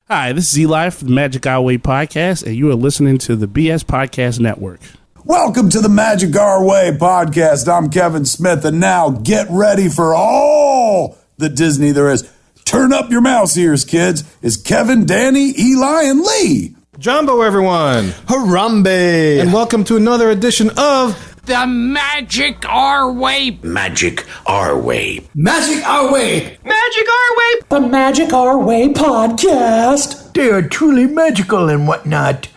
Hi, this is Eli from the Magic Our Way podcast, and you are listening to the BS Podcast Network. Welcome to the Magic Our Way podcast. I'm Kevin Smith, and now get ready for all the Disney there is. Turn up your mouse ears, kids. It's Kevin, Danny, Eli, and Lee. Jumbo, everyone. Harambe. And welcome to another edition of The Magic Our Way. Magic Our Way. Magic Our Way. Magic Our Way. The Magic Our Way podcast. They are truly magical and whatnot.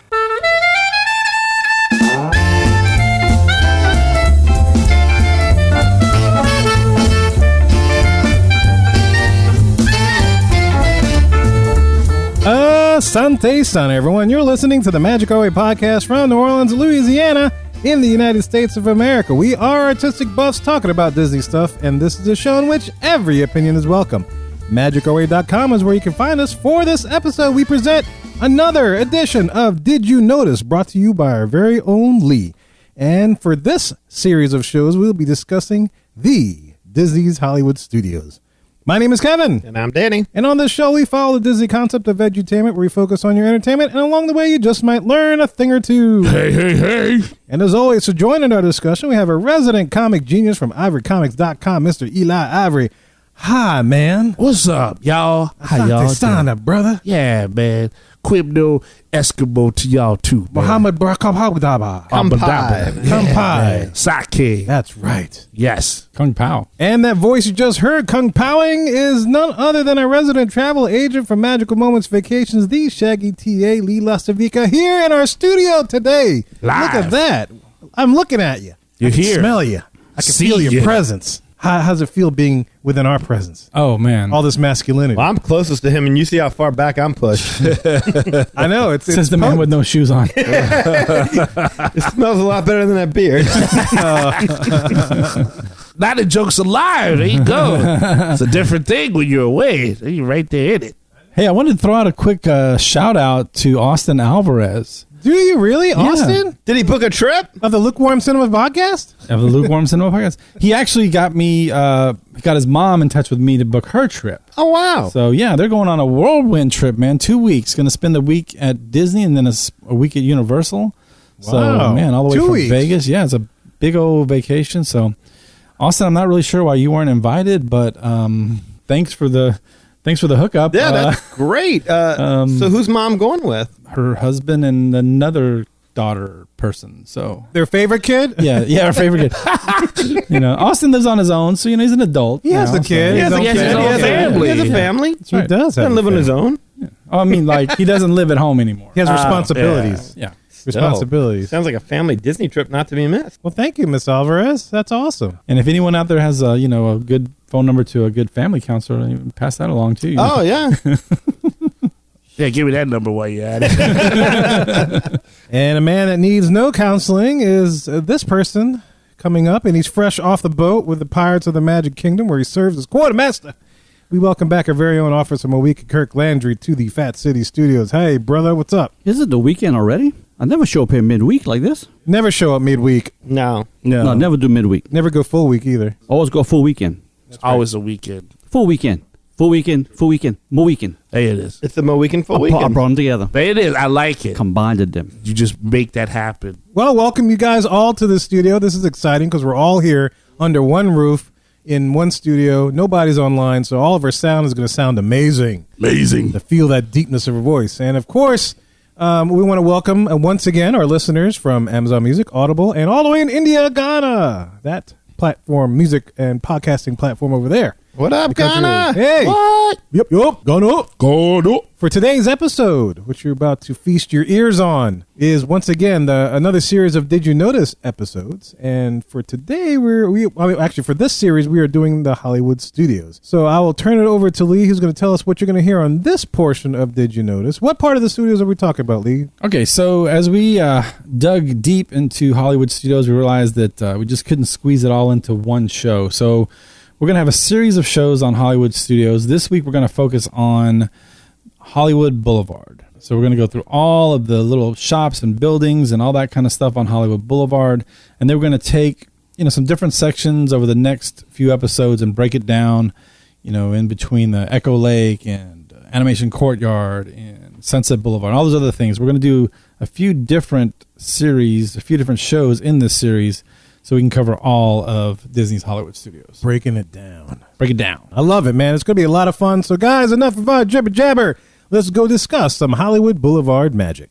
Asante Sun, everyone. You're listening to the Magic Our Way podcast from New Orleans, Louisiana, in the United States of America. We are artistic buffs talking about Disney stuff, and this is a show in which every opinion is welcome. MagicOurWay.com is where you can find us. For this episode, we present another edition of Did You Notice, brought to you by our very own Lee. And for this series of shows, we'll be discussing the Disney's Hollywood Studios. My name is Kevin. And I'm Danny. And on this show, we follow the Disney concept of edutainment, where we focus on your entertainment, and along the way, you just might learn a thing or two. Hey. And as always, to join in our discussion, we have a resident comic genius from ivorycomics.com, Mr. Eli Ivory. Hi, man. What's up, y'all? How y'all Sana, brother. Yeah, man. Quibno Eskimo to y'all, too, man. Muhammad Barakabhabdaba. Kampai. Sake. That's right. Yes. Kung Pao. And that voice you just heard, Kung Powing, is none other than a resident travel agent from Magical Moments Vacations, the Shaggy T.A. Lee Lastavica, here in our studio today. Live. Look at that. I'm looking at you. You're I can here. smell you. I can See feel your ya. presence. How's it feel being within our presence? Oh, man. All this masculinity. Well, I'm closest to him, and you see how far back I'm pushed. I know. It's Says the man with no shoes on. It smells a lot better than that beard. Now the joke's alive. There you go. It's a different thing when you're away. You're right there in it. Hey, I wanted to throw out a quick shout out to Austin Alvarez Do you really, Austin? Did he book a trip? Of the Lukewarm Cinema podcast? of the Lukewarm Cinema Podcast. He actually got me, got his mom in touch with me to book her trip. Oh, wow. So, yeah, they're going on a whirlwind trip, man. 2 weeks. Going to spend a week at Disney and then a week at Universal. So, Wow. man, all the way 2 from weeks. Vegas. Yeah, it's a big old vacation. So, Austin, I'm not really sure why you weren't invited, but thanks for the hookup. Yeah, that's great. So who's mom going with? Her husband and another daughter person. So Their favorite kid? yeah, our favorite kid. Austin lives on his own, so he's an adult. He has the kid. He has His own a kid. family. He has a family. That's right. He does He have doesn't live a on his family. own. Oh, I mean, like he doesn't live at home anymore. He has responsibilities. Yeah. Responsibilities. Sounds like a family Disney trip not to be missed. Well, thank you, Miss Alvarez. That's awesome. And if anyone out there has a good phone number to a good family counselor, you can pass that along too. Oh, yeah. Yeah, give me that number while you're at it. And a man that needs no counseling is this person coming up, and he's fresh off the boat with the Pirates of the Magic Kingdom, where he serves as quartermaster. We welcome back our very own Officer Moeka Kirk Landry to the Fat City Studios. Hey, brother, what's up? Is it the weekend already? I never show up here midweek like this. Never show up midweek. No. No, never do midweek. Never go full week either. Always go full weekend. It's always a weekend. Full weekend. Full weekend. Full weekend. More weekend. There it is. It's the Mohican full I weekend. brought them together. There it is. I like it. Combined them. You just make that happen. Well, welcome you guys all to the studio. This is exciting because we're all here under one roof in one studio. Nobody's online, so all of our sound is going to sound amazing. Amazing. To feel that deepness of her voice. And of course, we want to welcome once again our listeners from Amazon Music, Audible, and all the way in India, Ghana. That platform, music and podcasting platform over there. What up, Ghana? Hey. What? Yep. Ghana. Ghana. For today's episode, which you're about to feast your ears on, is once again another series of Did You Notice episodes. And for today, for this series, we are doing the Hollywood Studios. So I will turn it over to Lee, who's going to tell us what you're going to hear on this portion of Did You Notice. What part of the studios are we talking about, Lee? Okay, so as we dug deep into Hollywood Studios, we realized that we just couldn't squeeze it all into one show. So we're going to have a series of shows on Hollywood Studios. This week, we're going to focus on Hollywood Boulevard. So we're going to go through all of the little shops and buildings and all that kind of stuff on Hollywood Boulevard. And then we're going to take, some different sections over the next few episodes and break it down, in between the Echo Lake and Animation Courtyard and Sunset Boulevard, and all those other things. We're going to do a few different series, a few different shows in this series, so we can cover all of Disney's Hollywood Studios. Breaking it down. Break it down. I love it, man. It's going to be a lot of fun. So, guys, enough of our jibber jabber. Let's go discuss some Hollywood Boulevard magic.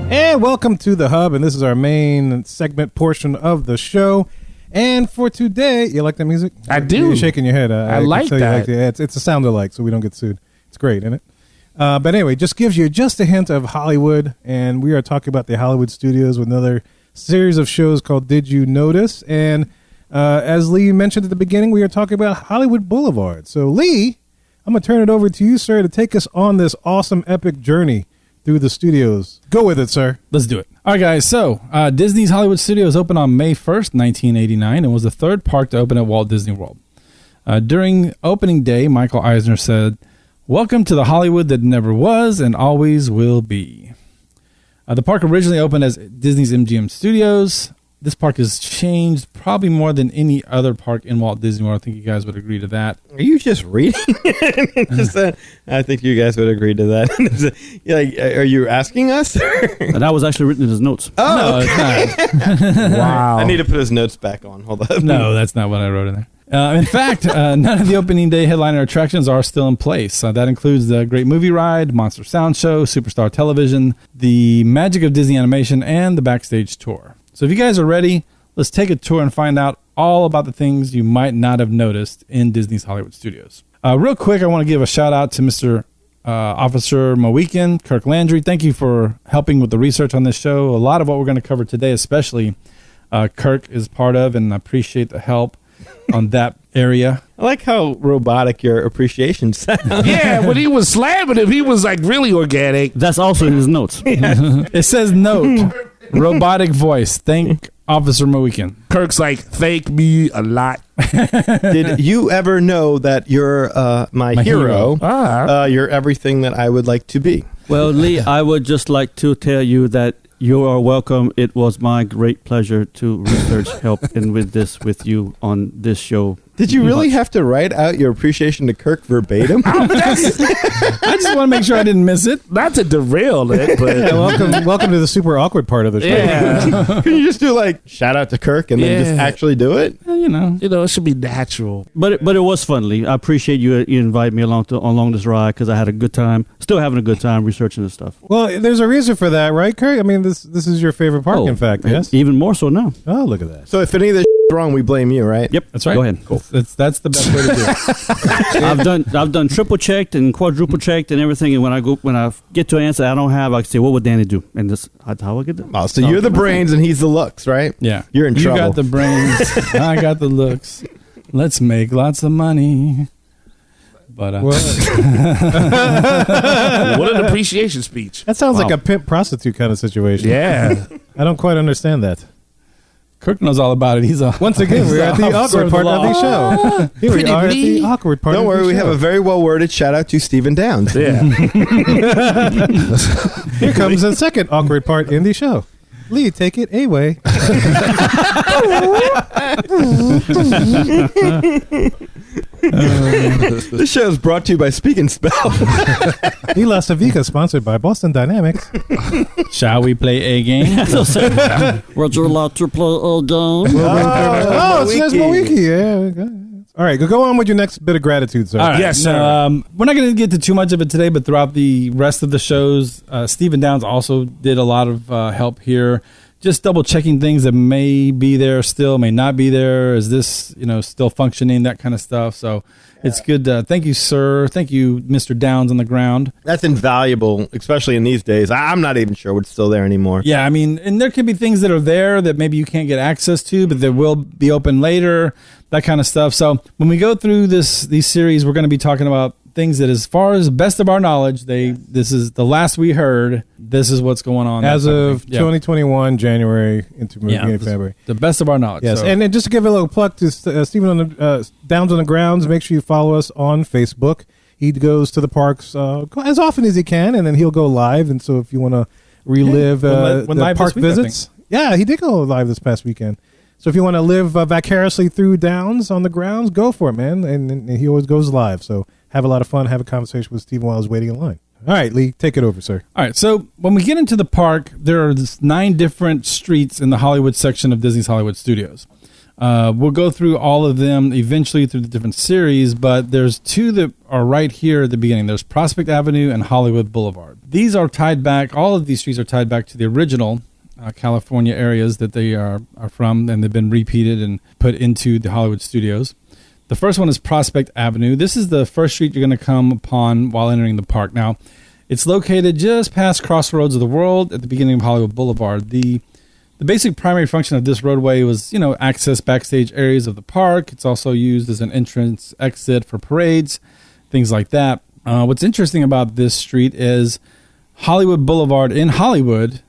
And welcome to the Hub, and this is our main segment portion of the show. And for today, you like that music? I do. You're shaking your head. I like can tell that. You like it. It's a sound alike, so we don't get sued. It's great, isn't it? But anyway, just gives you just a hint of Hollywood, and we are talking about the Hollywood Studios with another series of shows called Did You Notice? And as Lee mentioned at the beginning, we are talking about Hollywood Boulevard. So, Lee, I'm going to turn it over to you, sir, to take us on this awesome, epic journey through the studios. Go with it, sir. Let's do it. All right, guys. So Disney's Hollywood Studios opened on May 1st, 1989, and was the third park to open at Walt Disney World. During opening day, Michael Eisner said, "Welcome to the Hollywood that never was and always will be." The park originally opened as Disney's MGM Studios. This park has changed probably more than any other park in Walt Disney World. I think you guys would agree to that. Are you just reading? I think you guys would agree to that. Like, are you asking us? And that was actually written in his notes. No, it's not. Wow. I need to put his notes back on. Hold up. No, that's not what I wrote in there. In fact, none of the opening day headliner attractions are still in place. That includes the Great Movie Ride, Monster Sound Show, Superstar Television, the Magic of Disney Animation, and the Backstage Tour. So if you guys are ready, let's take a tour and find out all about the things you might not have noticed in Disney's Hollywood Studios. Real quick, I want to give a shout out to Mr. Officer Mohican, Kirk Landry. Thank you for helping with the research on this show. A lot of what we're going to cover today, especially, Kirk is part of, and I appreciate the help on that area. I like how robotic your appreciation sounds. Yeah, when he was slamming him, he was like really organic. That's also in his notes. It says note, robotic voice. Thank Officer Mohican. Kirk's like, thank me a lot. Did you ever know that you're my hero? You're everything that I would like to be. Well, Lee, I would just like to tell you that you are welcome. It was my great pleasure to research, help, and with you on this show. Did you really have to write out your appreciation to Kirk verbatim? I just want to make sure I didn't miss it. Not to derail it, but Yeah, welcome to the super awkward part of the show. yeah. Can you just do like shout out to Kirk and then just Yeah. actually do it? You know. You know, it should be natural. But it was fun, Lee. I appreciate you invite me along this ride because I had a good time. Still having a good time researching this stuff. Well, there's a reason for that, right, Kirk? I mean, this is your favorite park, in fact, yes? Even more so now. Oh, look at that. So if any of this is wrong, we blame you, right? Yep, That's right. Go ahead. Cool. That's the best way to do it. I've done triple checked and quadruple checked and everything. And when I get to an answer I don't have, I say, what would Danny do? And that's how I get it. Oh, so you're the brains and he's the looks, right? Yeah. You're in trouble. You got the brains. I got the looks. Let's make lots of money. But Well, What an appreciation speech. that sounds like Wow. a pimp prostitute kind of situation. Yeah. I don't quite understand that. Kirk knows all about it. He's a Once again, we're at the officer awkward of part the of the law. show. Here we Pretty are at the Lee. awkward part Don't of the show. worry, we have a very well worded shout out to Stephen Downs. Yeah. Here comes the second awkward part in the show. Lee, take it away. This show is brought to you by Speak and Spell. Ela Savica, sponsored by Boston Dynamics. Shall we play a game? Would you like to play a game? Oh, it says Mawiki. Yeah. Okay. All right, go on with your next bit of gratitude, sir. All right. Yes, sir. We're not going to get to too much of it today, but throughout the rest of the shows, Stephen Downs also did a lot of help here. Just double checking things that may be there still, may not be there. Is this, still functioning? That kind of stuff. So it's good. Thank you, sir. Thank you, Mr. Downs on the ground. That's invaluable, especially in these days. I'm not even sure what's still there anymore. Yeah, I mean, and there could be things that are there that maybe you can't get access to, but they will be open later, that kind of stuff. So when we go through these series, we're going to be talking about things that, as far as best of our knowledge, this is the last we heard. This is what's going on As that kind of thing. Yeah. 2021, January into beginning of this- February. the best of our knowledge. Yes, So- and then just to give a little plug to Stephen on the Downs on the Grounds, make sure you follow us on Facebook. he goes to the parks as often as he can, and then he'll go live. And so if you want to relive When the live park this week, I visits, yeah, he did go live this past weekend. So if you want to live vicariously through Downs on the grounds, go for it, man. And he always goes live. So have a lot of fun, have a conversation with Stephen while he's waiting in line. All right, Lee, take it over, sir. All right, so when we get into the park, there are 9 different streets in the Hollywood section of Disney's Hollywood Studios. We'll go through all of them eventually through the different series, but there's 2 that are right here at the beginning. There's Prospect Avenue and Hollywood Boulevard. These are tied back, all of these streets are tied back to the original California areas that they are from, and they've been repeated and put into the Hollywood Studios. The first one is Prospect Avenue. This is the first street you're going to come upon while entering the park. Now, it's located just past Crossroads of the World at the beginning of Hollywood Boulevard. The basic primary function of this roadway was, access backstage areas of the park. It's also used as an entrance exit for parades, things like that. What's interesting about this street is Hollywood Boulevard in Hollywood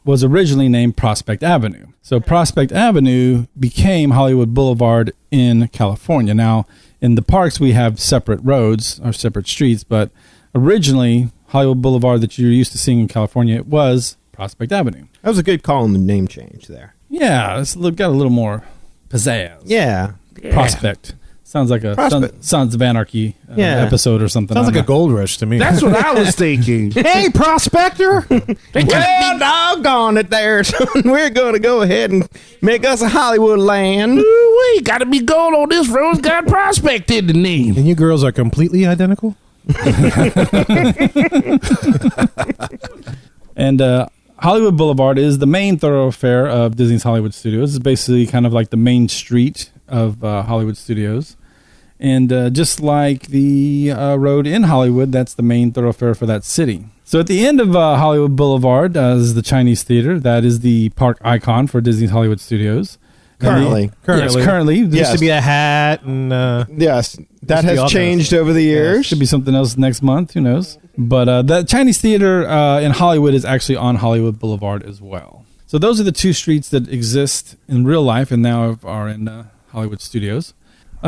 was originally named Prospect Avenue. So Prospect Avenue became Hollywood Boulevard in California. Now, in the parks, we have separate roads or separate streets, but originally, Hollywood Boulevard that you're used to seeing in California was Prospect Avenue. That was a good call on the name change there. Yeah, it's got a little more pizzazz. Yeah. Prospect. Sounds like a Sons of Anarchy episode or something. Sounds like a gold rush to me. That's what I was thinking. Hey, prospector! Well, doggone it there, son. We're going to go ahead and make us a Hollywood land. We got to be gold on this road. It's got Prospect in the name. And you girls are completely identical? And Hollywood Boulevard is the main thoroughfare of Disney's Hollywood Studios. It's basically kind of like the main street of Hollywood Studios. And just like the road in Hollywood, that's the main thoroughfare for that city. So at the end of Hollywood Boulevard is the Chinese Theater. That is the park icon for Disney's Hollywood Studios. Currently. Yes, currently. There used to be a hat. And yes, that has changed over the years. Yeah, should be something else next month. Who knows? But the Chinese Theater in Hollywood is actually on Hollywood Boulevard as well. So those are the 2 streets that exist in real life and now are in Hollywood Studios.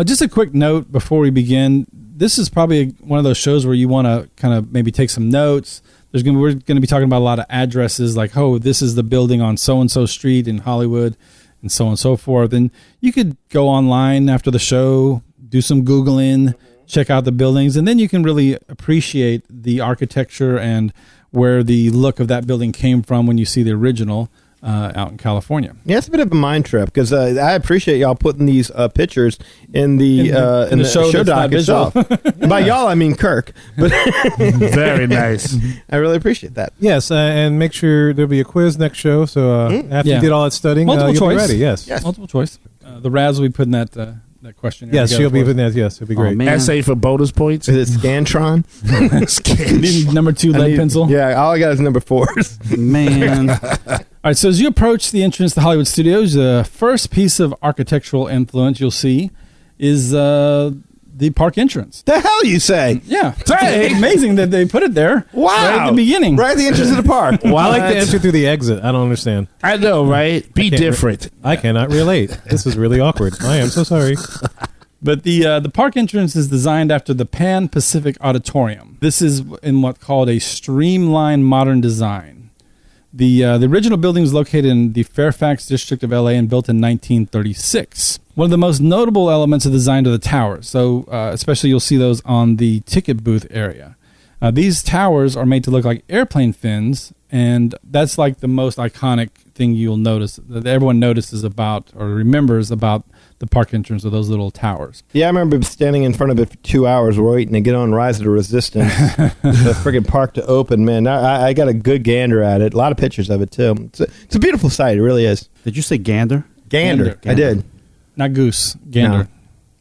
Just a quick note before we begin. This is probably one of those shows where you want to kind of maybe take some notes. We're going to be talking about a lot of addresses like, this is the building on so-and-so street in Hollywood and so on and so forth. And you could go online after the show, do some Googling, check out the buildings, and then you can really appreciate the architecture and where the look of that building came from when you see the original out in California. Yeah, it's a bit of a mind trip because I appreciate y'all putting these pictures in the show doc itself. By y'all, I mean Kirk. But very nice. I really appreciate that. Yes, and make sure there'll be a quiz next show. So after you did all that studying, multiple you'll choice. be ready. Yes, multiple choice. The Raz will be putting that question. Yes, she'll be putting that. Yes, it'll be great. Essay for bonus points. Is it Scantron? Need number 2 lead pencil. Yeah, all I got is number 4. Man. All right, so as you approach the entrance to Hollywood Studios, the first piece of architectural influence you'll see is the park entrance. The hell you say? Yeah. It's amazing that they put it there. Wow. Right at the beginning. Right at the entrance of the park. Well, I like to enter through the exit. I don't understand. I know, right? Be different. I cannot relate. This is really awkward. I am so sorry. But the park entrance is designed after the Pan Pacific Auditorium. This is in what's called a streamlined modern design. The original building was located in the Fairfax district of LA and built in 1936. One of the most notable elements of the design are the towers. So especially you'll see those on the ticket booth area. These towers are made to look like airplane fins, and that's like the most iconic thing you'll notice, that everyone notices about or remembers about the park entrance of those little towers. Yeah, I remember standing in front of it for 2 hours waiting to get on Rise of the Resistance, the friggin' park to open. Man, I got a good gander at it. A lot of pictures of it, too. It's a beautiful sight. It really is. Did you say gander? Gander. I did. Not goose. Gander. No.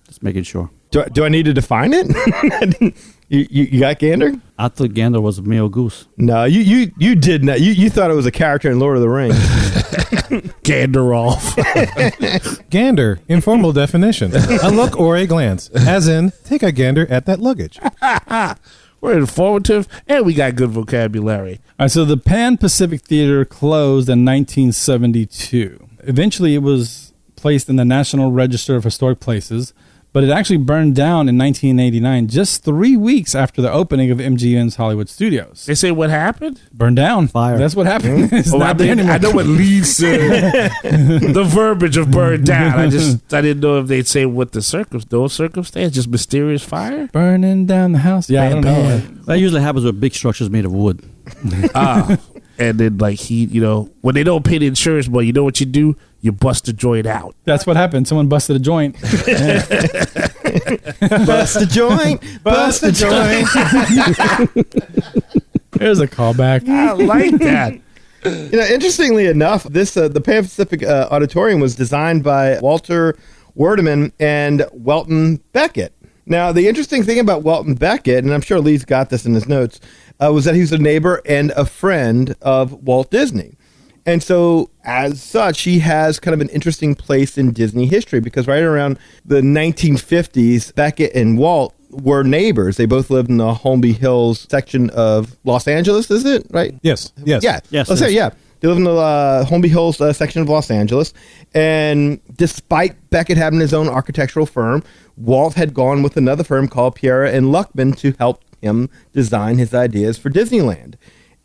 Just making sure. Do I need to define it? You got gander? I thought gander was a male goose. No, you did not. You thought it was a character in Lord of the Rings. Gander off. Gander, informal definition. A look or a glance. As in, take a gander at that luggage. We're informative, and we got good vocabulary. All right, so the Pan Pacific Theater closed in 1972. Eventually, it was placed in the National Register of Historic Places, but it actually burned down in 1989, just 3 weeks after the opening of MGM's Hollywood Studios. They say what happened? Burned down. Fire. That's what happened. It's not there anymore. I know what Lee said. The verbiage of burned down. I didn't know if they'd say what the circumstance, just mysterious fire. Burning down the house. Yeah, I don't know. That usually happens with big structures made of wood. And then like when they don't pay the insurance money, you know what you do? You bust the joint out. That's what happened. Someone busted a joint. Bust a joint. Bust a joint. There's a callback. I like that. Interestingly enough, this the Pan Pacific Auditorium was designed by Walter Werdeman and Welton Beckett. Now, the interesting thing about Welton Beckett, and I'm sure Lee's got this in his notes, was that he was a neighbor and a friend of Walt Disney. And so, as such, he has kind of an interesting place in Disney history because right around the 1950s, Beckett and Walt were neighbors. They both lived in the Holmby Hills section of Los Angeles, is it? Right? Yes. Yeah. Yes, Let's say, yeah. They live in the Holmby Hills section of Los Angeles. And despite Beckett having his own architectural firm, Walt had gone with another firm called Piera and Luckman to help him design his ideas for Disneyland.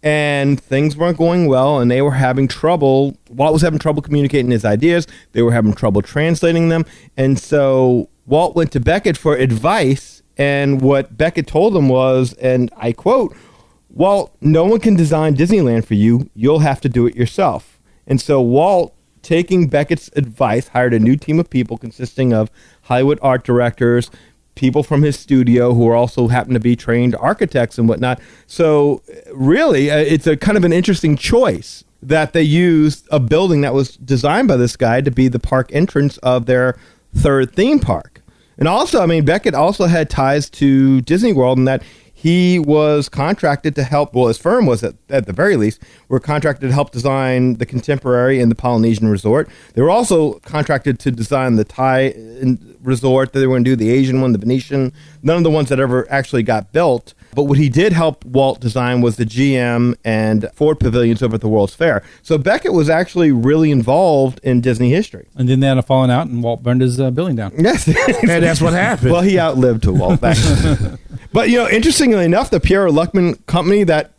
And things weren't going well, and they were having trouble. Walt was having trouble communicating his ideas. They were having trouble translating them. And so Walt went to Beckett for advice, and what Beckett told him was, and I quote, "Walt, no one can design Disneyland for you. You'll have to do it yourself." And so Walt, taking Beckett's advice, hired a new team of people consisting of Hollywood art directors, people from his studio who are also happen to be trained architects and whatnot. So really, it's a kind of an interesting choice that they used a building that was designed by this guy to be the park entrance of their third theme park. And also, I mean, Beckett also had ties to Disney World in that he was contracted to help, well, his firm was at the very least, were contracted to help design the Contemporary and the Polynesian Resort. They were also contracted to design the Thai resort that they were going to do, the Asian one, the Venetian, none of the ones that ever actually got built. But what he did help Walt design was the GM and Ford pavilions over at the World's Fair. So Beckett was actually really involved in Disney history. And then they had a falling out, and Walt burned his building down. Yes. And that's what happened. Well, he outlived to Walt back. But, interestingly enough, the Piera Luckman company that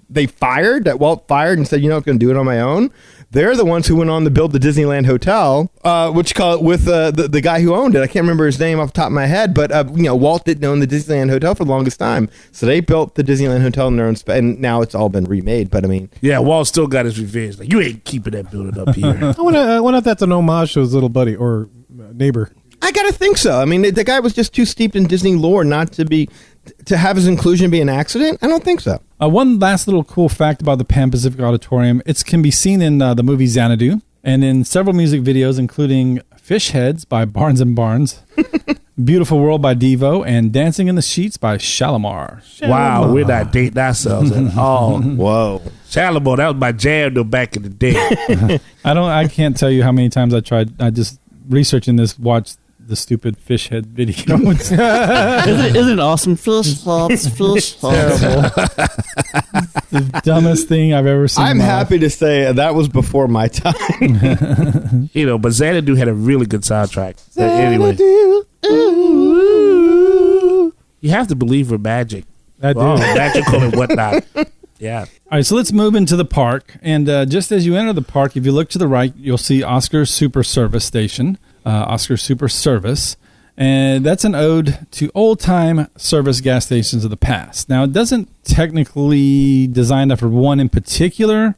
Walt fired and said, I'm going to do it on my own, they're the ones who went on to build the Disneyland Hotel, with the guy who owned it. I can't remember his name off the top of my head, but Walt didn't own the Disneyland Hotel for the longest time, so they built the Disneyland Hotel in their own and now it's all been remade. But I mean, yeah, Walt still got his revenge. Like, you ain't keeping that building up here. I wonder if that's an homage to his little buddy or neighbor. I gotta think so. I mean, the guy was just too steeped in Disney lore not to have his inclusion be an accident. I don't think so. One last little cool fact about the Pan Pacific Auditorium. It can be seen in the movie Xanadu and in several music videos, including Fish Heads by Barnes & Barnes, Beautiful World by Devo, and Dancing in the Sheets by Shalimar. Wow, we're not dating ourselves at all. Whoa. Shalimar, that was my jam though back in the day. I can't tell you how many times I just researching this, watched the stupid fish head video. Isn't it awesome? Fish heads, fish heads. Terrible. The dumbest thing I've ever seen. I'm happy to say that was before my time. But Xanadu had a really good soundtrack. Anyway, you have to believe in magic. I do. Magical and whatnot. Yeah. All right, so let's move into the park. And just as you enter the park, if you look to the right, you'll see Oscar's Super Service Station. Oscar Super Service, and that's an ode to old-time service gas stations of the past. Now, it doesn't technically design for one in particular,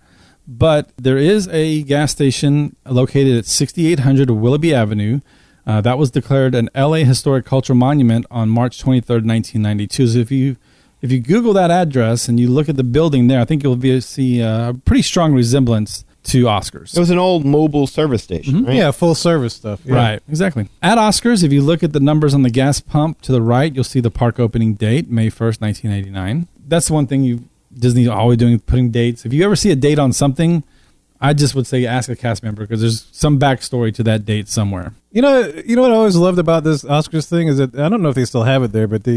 but there is a gas station located at 6800 Willoughby Avenue. That was declared an LA Historic Cultural Monument on March 23rd, 1992. So if you Google that address and you look at the building there, I think you'll see a pretty strong resemblance to Oscar's. It was an old mobile service station, right? Yeah, full service stuff. Yeah. Right, exactly. At Oscar's, if you look at the numbers on the gas pump to the right, you'll see the park opening date, May 1st, 1989. That's the one thing Disney's always doing, putting dates. If you ever see a date on something, I just would say ask a cast member because there's some backstory to that date somewhere. You know what I always loved about this Oscars thing is that I don't know if they still have it there, but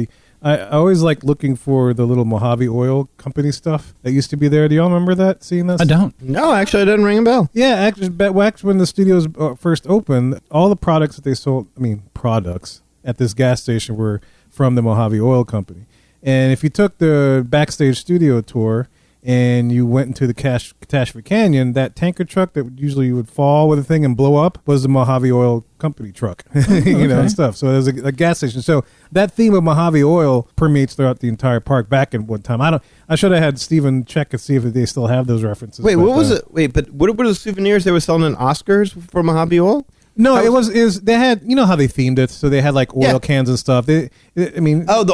I always like looking for the little Mojave Oil Company stuff that used to be there. Do y'all remember that? Seeing this? I don't. No, actually, it doesn't ring a bell. Yeah, actually, when the studios first opened, all the products that they sold, products, at this gas station were from the Mojave Oil Company. And if you took the backstage studio tour and you went into the Catastrophe Canyon, that tanker truck that usually would fall with a thing and blow up was the Mojave Oil Company truck, and stuff. So there's a gas station. So that theme of Mojave Oil permeates throughout the entire park. Back in one time, I should have had Steven check and see if they still have those references. Wait, what was it? Wait, but what were the souvenirs they were selling in Oscars for Mojave Oil? No, it was they had, you know how they themed it, so they had like oil cans and stuff. The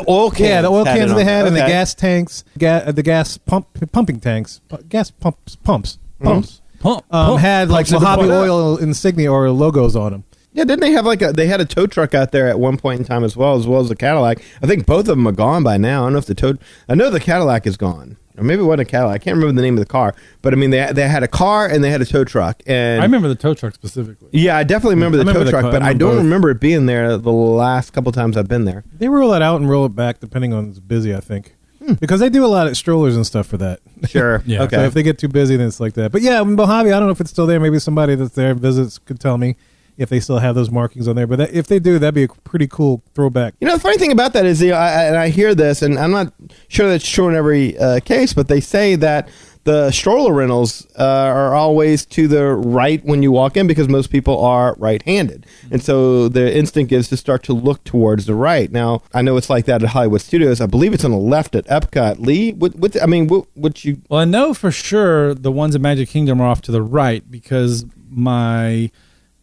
oil cans. Yeah, the oil cans they had, and the gas tanks, the gas pumping tanks, gas pumps had like Mojave Oil insignia or logos on them. Yeah, didn't they have they had a tow truck out there at one point in time as well as the Cadillac? I think both of them are gone by now. I don't know if I know the Cadillac is gone. Or maybe it wasn't a Cadillac. I can't remember the name of the car. But, I mean, they had a car and they had a tow truck. And I remember the tow truck specifically. Yeah, I definitely remember the tow truck, but I don't remember it being there the last couple times I've been there. They roll it out and roll it back depending on it's busy, I think. Because they do a lot of strollers and stuff for that. Sure. Yeah. Okay. So if they get too busy, then it's like that. But yeah, Mojave, I don't know if it's still there. Maybe somebody that's there visits could tell me if they still have those markings on there. But if they do, that'd be a pretty cool throwback. You know, the funny thing about that is, and I hear this, and I'm not sure that's true in every case, but they say that the stroller rentals are always to the right when you walk in because most people are right-handed. And so the instinct is to start to look towards the right. Now, I know it's like that at Hollywood Studios. I believe it's on the left at Epcot. Lee, what you... Well, I know for sure the ones at Magic Kingdom are off to the right because my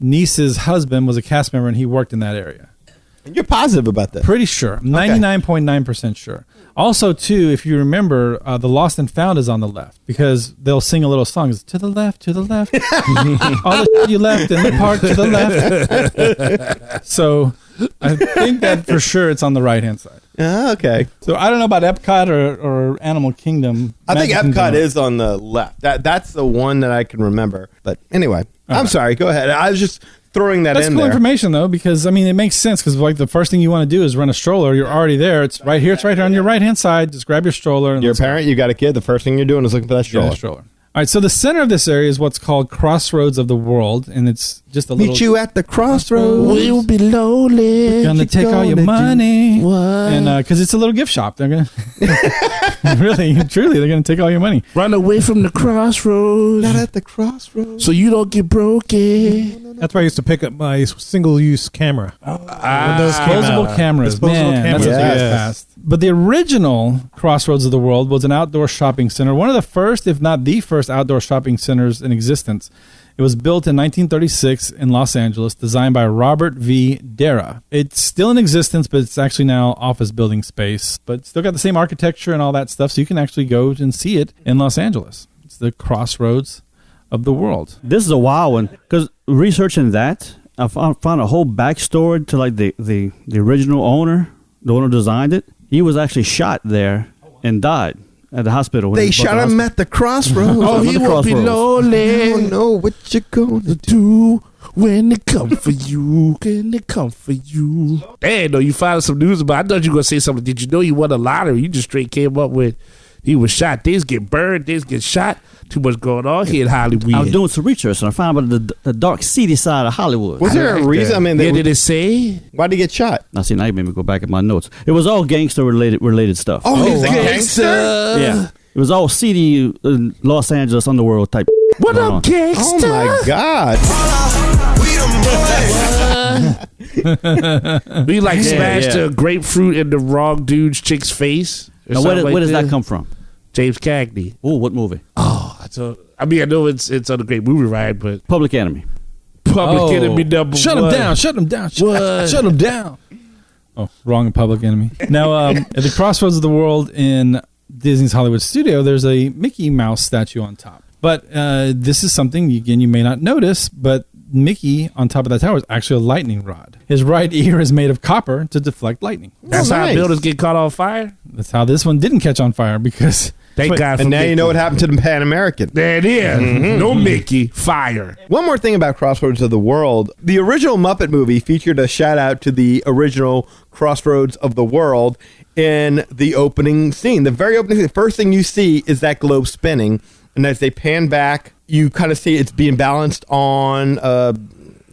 niece's husband was a cast member and he worked in that area. And you're positive about that? Pretty sure. 99.9% sure. Also, too, if you remember, the Lost and Found is on the left because they'll sing a little song. It's to the left, to the left. All the shit you left in the park to the left. So I think that for sure it's on the right-hand side. Okay. So I don't know about Epcot or Animal Kingdom. I think Epcot is on the left. That's the one that I can remember. But anyway, I'm sorry. Go ahead. I was just throwing that in there. That's cool information, though, because, I mean, it makes sense because, like, the first thing you want to do is rent a stroller. You're already there. It's right here. It's right here on your right-hand side. Just grab your stroller. And you're a parent. You got a kid. The first thing you're doing is looking for that stroller. Yeah, stroller. All right, so the center of this area is what's called Crossroads of the World, and it's just a little... Meet you at the crossroads. We'll be lonely. We're going to take all your money. What? And because it's a little gift shop. They're going to... Really, truly, they're going to take all your money. Run away from the crossroads. Not at the crossroads. So you don't get broken. That's where I used to pick up my single-use camera. Disposable cameras. Disposable cameras. That's a fast. But the original Crossroads of the World was an outdoor shopping center, one of the first, if not the first, outdoor shopping centers in existence. It was built in 1936 in Los Angeles, designed by Robert V. Dara. It's still in existence, but it's actually now office building space. But it's still got the same architecture and all that stuff, so you can actually go and see it in Los Angeles. It's the Crossroads of the World. This is a wild one, because researching that, I found a whole backstory to like the original owner. The owner designed it. He was actually shot there and died at the hospital. They shot him at the crossroads. Oh, he won't be lonely. I don't know what you're going to do when they come for you. When they come for you. Damn, no, you found some news about. I thought you were going to say something. Did you know you won a lottery? You just straight came up with he was shot. Things get burned. Things get shot. Too much going on here in Hollywood. I was doing some research and I found about the dark seedy side of Hollywood. Was there a reason? I mean, did it say? Why'd he get shot? Now, see, now you made me go back in my notes. It was all gangster related stuff. Oh, he's a gangster? Yeah. It was all seedy Los Angeles underworld type. What up, gangster? Oh, my God. We like smashed a grapefruit in the wrong dude's chick's face. Now, where does that come from? James Cagney. Oh, what movie? Oh, I know it's on a great movie ride, but Public Enemy. Public Enemy number Shut one. him down. Shut him down. Shut him down. Oh, wrong Public Enemy. Now, at the Crossroads of the World in Disney's Hollywood Studio, there's a Mickey Mouse statue on top. But this is something, again, you may not notice, but Mickey on top of that tower is actually a lightning rod. His right ear is made of copper to deflect lightning. That's how buildings get caught on fire? That's how this one didn't catch on fire because... Thank God for And now Mickey. you know what happened to the Pan American. There it is. No Mickey. Fire. One more thing about Crossroads of the World. The original Muppet movie featured a shout out to the original Crossroads of the World in the opening scene. The very opening scene, the first thing you see is that globe spinning. And as they pan back, you kind of see it's being balanced on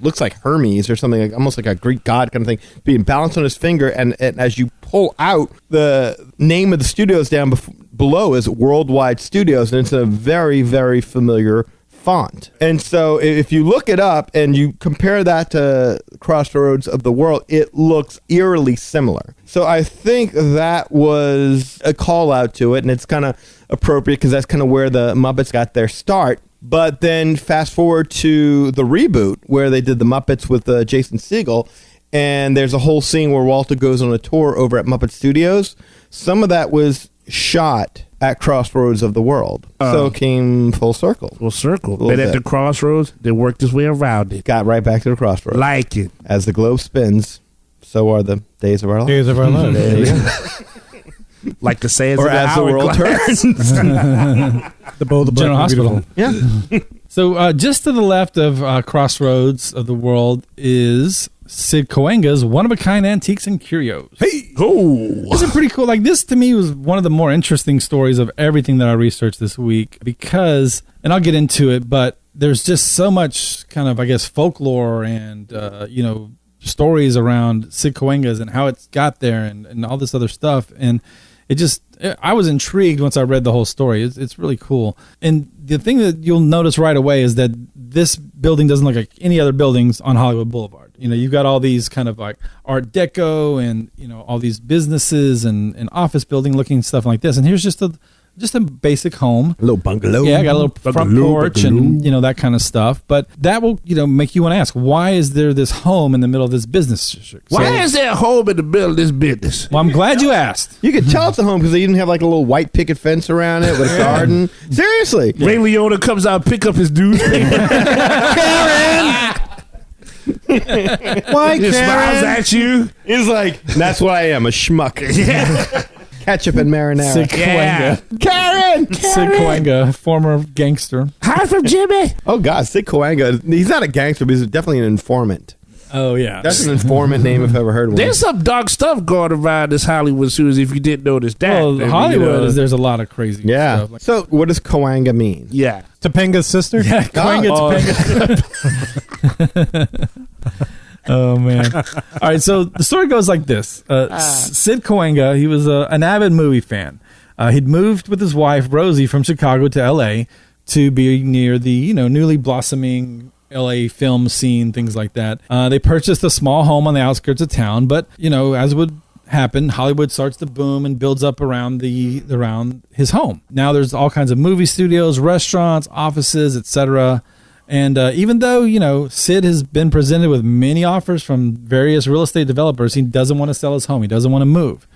looks like Hermes or something, like almost like a Greek god kind of thing, being balanced on his finger. And as you pull out, the name of the studios down below is Worldwide Studios, and it's a very, very familiar font. And so if you look it up and you compare that to Crossroads of the World, it looks eerily similar. So I think that was a call out to it, and it's kind of appropriate because that's kind of where the Muppets got their start. But then fast forward to the reboot where they did the Muppets with Jason Segel, and there's a whole scene where Walter goes on a tour over at Muppet Studios. Some of that was shot at Crossroads of the World. So it came full circle. Full circle. But at the Crossroads, they worked his way around it. Got right back to the Crossroads. Like it. As the globe spins, so are the days of our lives. Days of our lives. There you go. Like the sands Or of the as the world hourglass. turns. The Boulevard General Hospital. Yeah. So just to the left of Crossroads of the World is Sid Cahuenga's one-of-a-kind antiques and curios. Hey, oh, Isn't it pretty cool? Like, this to me was one of the more interesting stories of everything that I researched this week because, and I'll get into it, but there's just so much kind of, I guess, folklore and, stories around Sid Cahuenga's and how it's got there and all this other stuff. And I was intrigued once I read the whole story. It's really cool. And the thing that you'll notice right away is that this building doesn't look like any other buildings on Hollywood Boulevard. You've got all these kind of like Art Deco and, all these businesses and office building looking stuff like this. And here's just a basic home. A little bungalow. Yeah, I got a little front porch and, that kind of stuff. But that will, make you want to ask, why is there this home in the middle of this business district? Why is there a home in the middle of this business? Well, I'm glad you asked. You could tell it's a home because they even have like a little white picket fence around it with a garden. Seriously. Ray Liotta comes out and pick up his newspaper. Karen! Why, He smiles at you. He's like, that's what I am, a schmuck. Ketchup and marinara. Sid Cahuenga. Karen! Sid Cahuenga, former gangster. Hi from Jimmy. Oh, God, Sid Cahuenga. He's not a gangster, but he's definitely an informant. Oh, yeah. That's an informant name if I've ever heard one. There's some dark stuff going around this Hollywood series if you didn't notice that. Well, Hollywood, there's a lot of crazy Yeah. stuff. So what does Cahuenga mean? Yeah. Topanga's sister? Yeah, Cahuenga, Topanga. Oh, man. All right, so the story goes like this. Sid Cahuenga, he was an avid movie fan. He'd moved with his wife, Rosie, from Chicago to L.A. to be near the, newly blossoming LA film scene, things like that. They purchased a small home on the outskirts of town, but as would happen, Hollywood starts to boom and builds up around his home. Now there's all kinds of movie studios, restaurants, offices, etc. And even though Sid has been presented with many offers from various real estate developers, he doesn't want to sell his home. He doesn't want to move.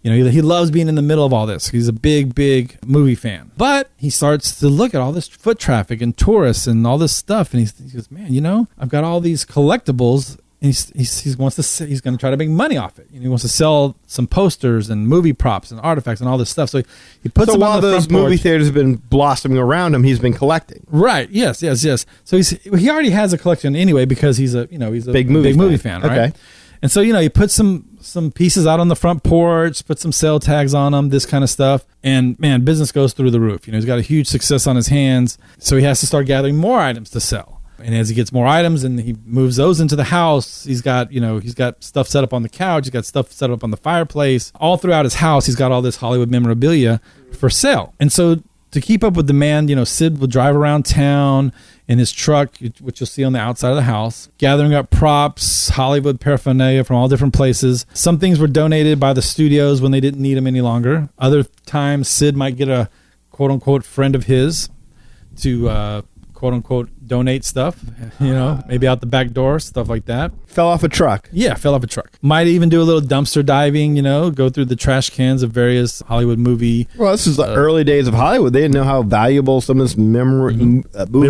He loves being in the middle of all this. He's a big, big movie fan. But he starts to look at all this foot traffic and tourists and all this stuff. And he goes, man, I've got all these collectibles. And he's going to try to make money off it. He wants to sell some posters and movie props and artifacts and all this stuff. So he puts them while on the those front porch. movie theaters have been blossoming around him, he's been collecting. Right. Yes. So he already has a collection anyway because he's a Big movie fan, right? Okay. And so, he puts some pieces out on the front porch, put some sale tags on them, this kind of stuff. And man, business goes through the roof. He's got a huge success on his hands. So he has to start gathering more items to sell. And as he gets more items and he moves those into the house, he's got stuff set up on the couch. He's got stuff set up on the fireplace. All throughout his house, he's got all this Hollywood memorabilia for sale. And so to keep up with demand, Sid will drive around town in his truck, which you'll see on the outside of the house, gathering up props, Hollywood paraphernalia from all different places. Some things were donated by the studios when they didn't need them any longer. Other times, Sid might get a quote-unquote friend of his to quote-unquote donate stuff, maybe out the back door, stuff like that. Fell off a truck. Yeah, fell off a truck. Might even do a little dumpster diving, go through the trash cans of various Hollywood movie. Well, this is the early days of Hollywood. They didn't know how valuable some of this movie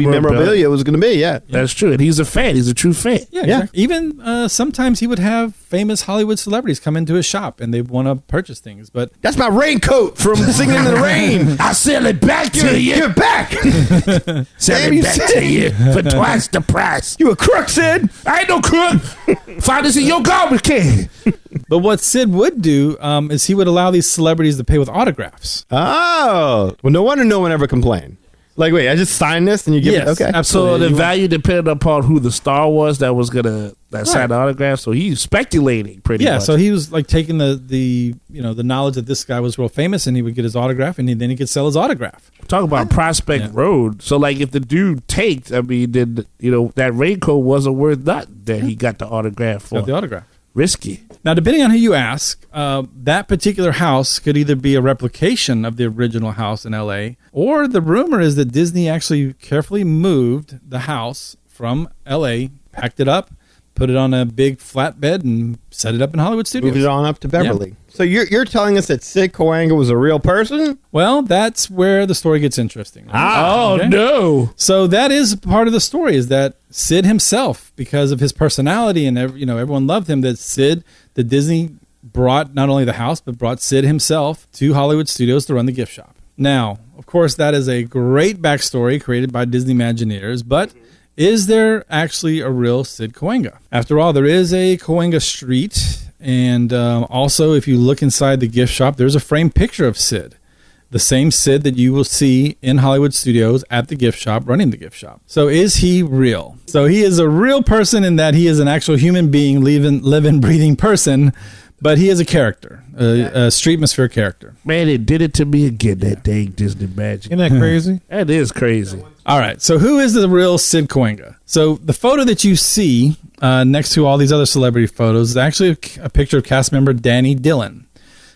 memorabilia was going to be. Yeah. That's true. And he's a fan. He's a true fan. Yeah, exactly. Even sometimes he would have famous Hollywood celebrities come into his shop and they want to purchase things. But that's my raincoat from Singing in the Rain. I'll sell it back to you. You're back. Sell it back to you for twice the price. You a crook, Sid? I ain't no crook. Find this in your garbage can. But what Sid would do is he would allow these celebrities to pay with autographs. Oh. Well, no wonder no one ever complained. Like, wait, I just signed this and you give Yes, it? Okay. So absolutely. the value depended upon who the star was that was gonna sign the autograph. So he's speculating pretty much. So he was like taking the knowledge that this guy was real famous, and he would get his autograph, and then he could sell his autograph. Talk about Prospect Road. So like if the dude taked, I mean, then that raincoat wasn't worth nothing that he got the autograph for. Got the autograph. Risky. Now, depending on who you ask, that particular house could either be a replication of the original house in L.A., or the rumor is that Disney actually carefully moved the house from L.A., packed it up, put it on a big flatbed, and set it up in Hollywood Studios. Moved it on up to Beverly. Yeah. So you're telling us that Sid Cahuenga was a real person? Well, that's where the story gets interesting. Oh, no. So that is part of the story, is that Sid himself, because of his personality and everyone loved him, that Disney brought not only the house, but brought Sid himself to Hollywood Studios to run the gift shop. Now, of course, that is a great backstory created by Disney Imagineers, but is there actually a real Sid Cahuenga? After all, there is a Cahuenga Street, and also if you look inside the gift shop, there's a framed picture of Sid. The same Sid that you will see in Hollywood Studios at the gift shop, running the gift shop. So is he real? So he is a real person in that he is an actual human being, living, breathing person, but he is a character, a Streetmosphere character. Man, it did it to me again, that dang Disney magic. Isn't that crazy? That is crazy. All right, so who is the real Sid Cahuenga? So the photo that you see next to all these other celebrity photos is actually a picture of cast member Danny Dillon,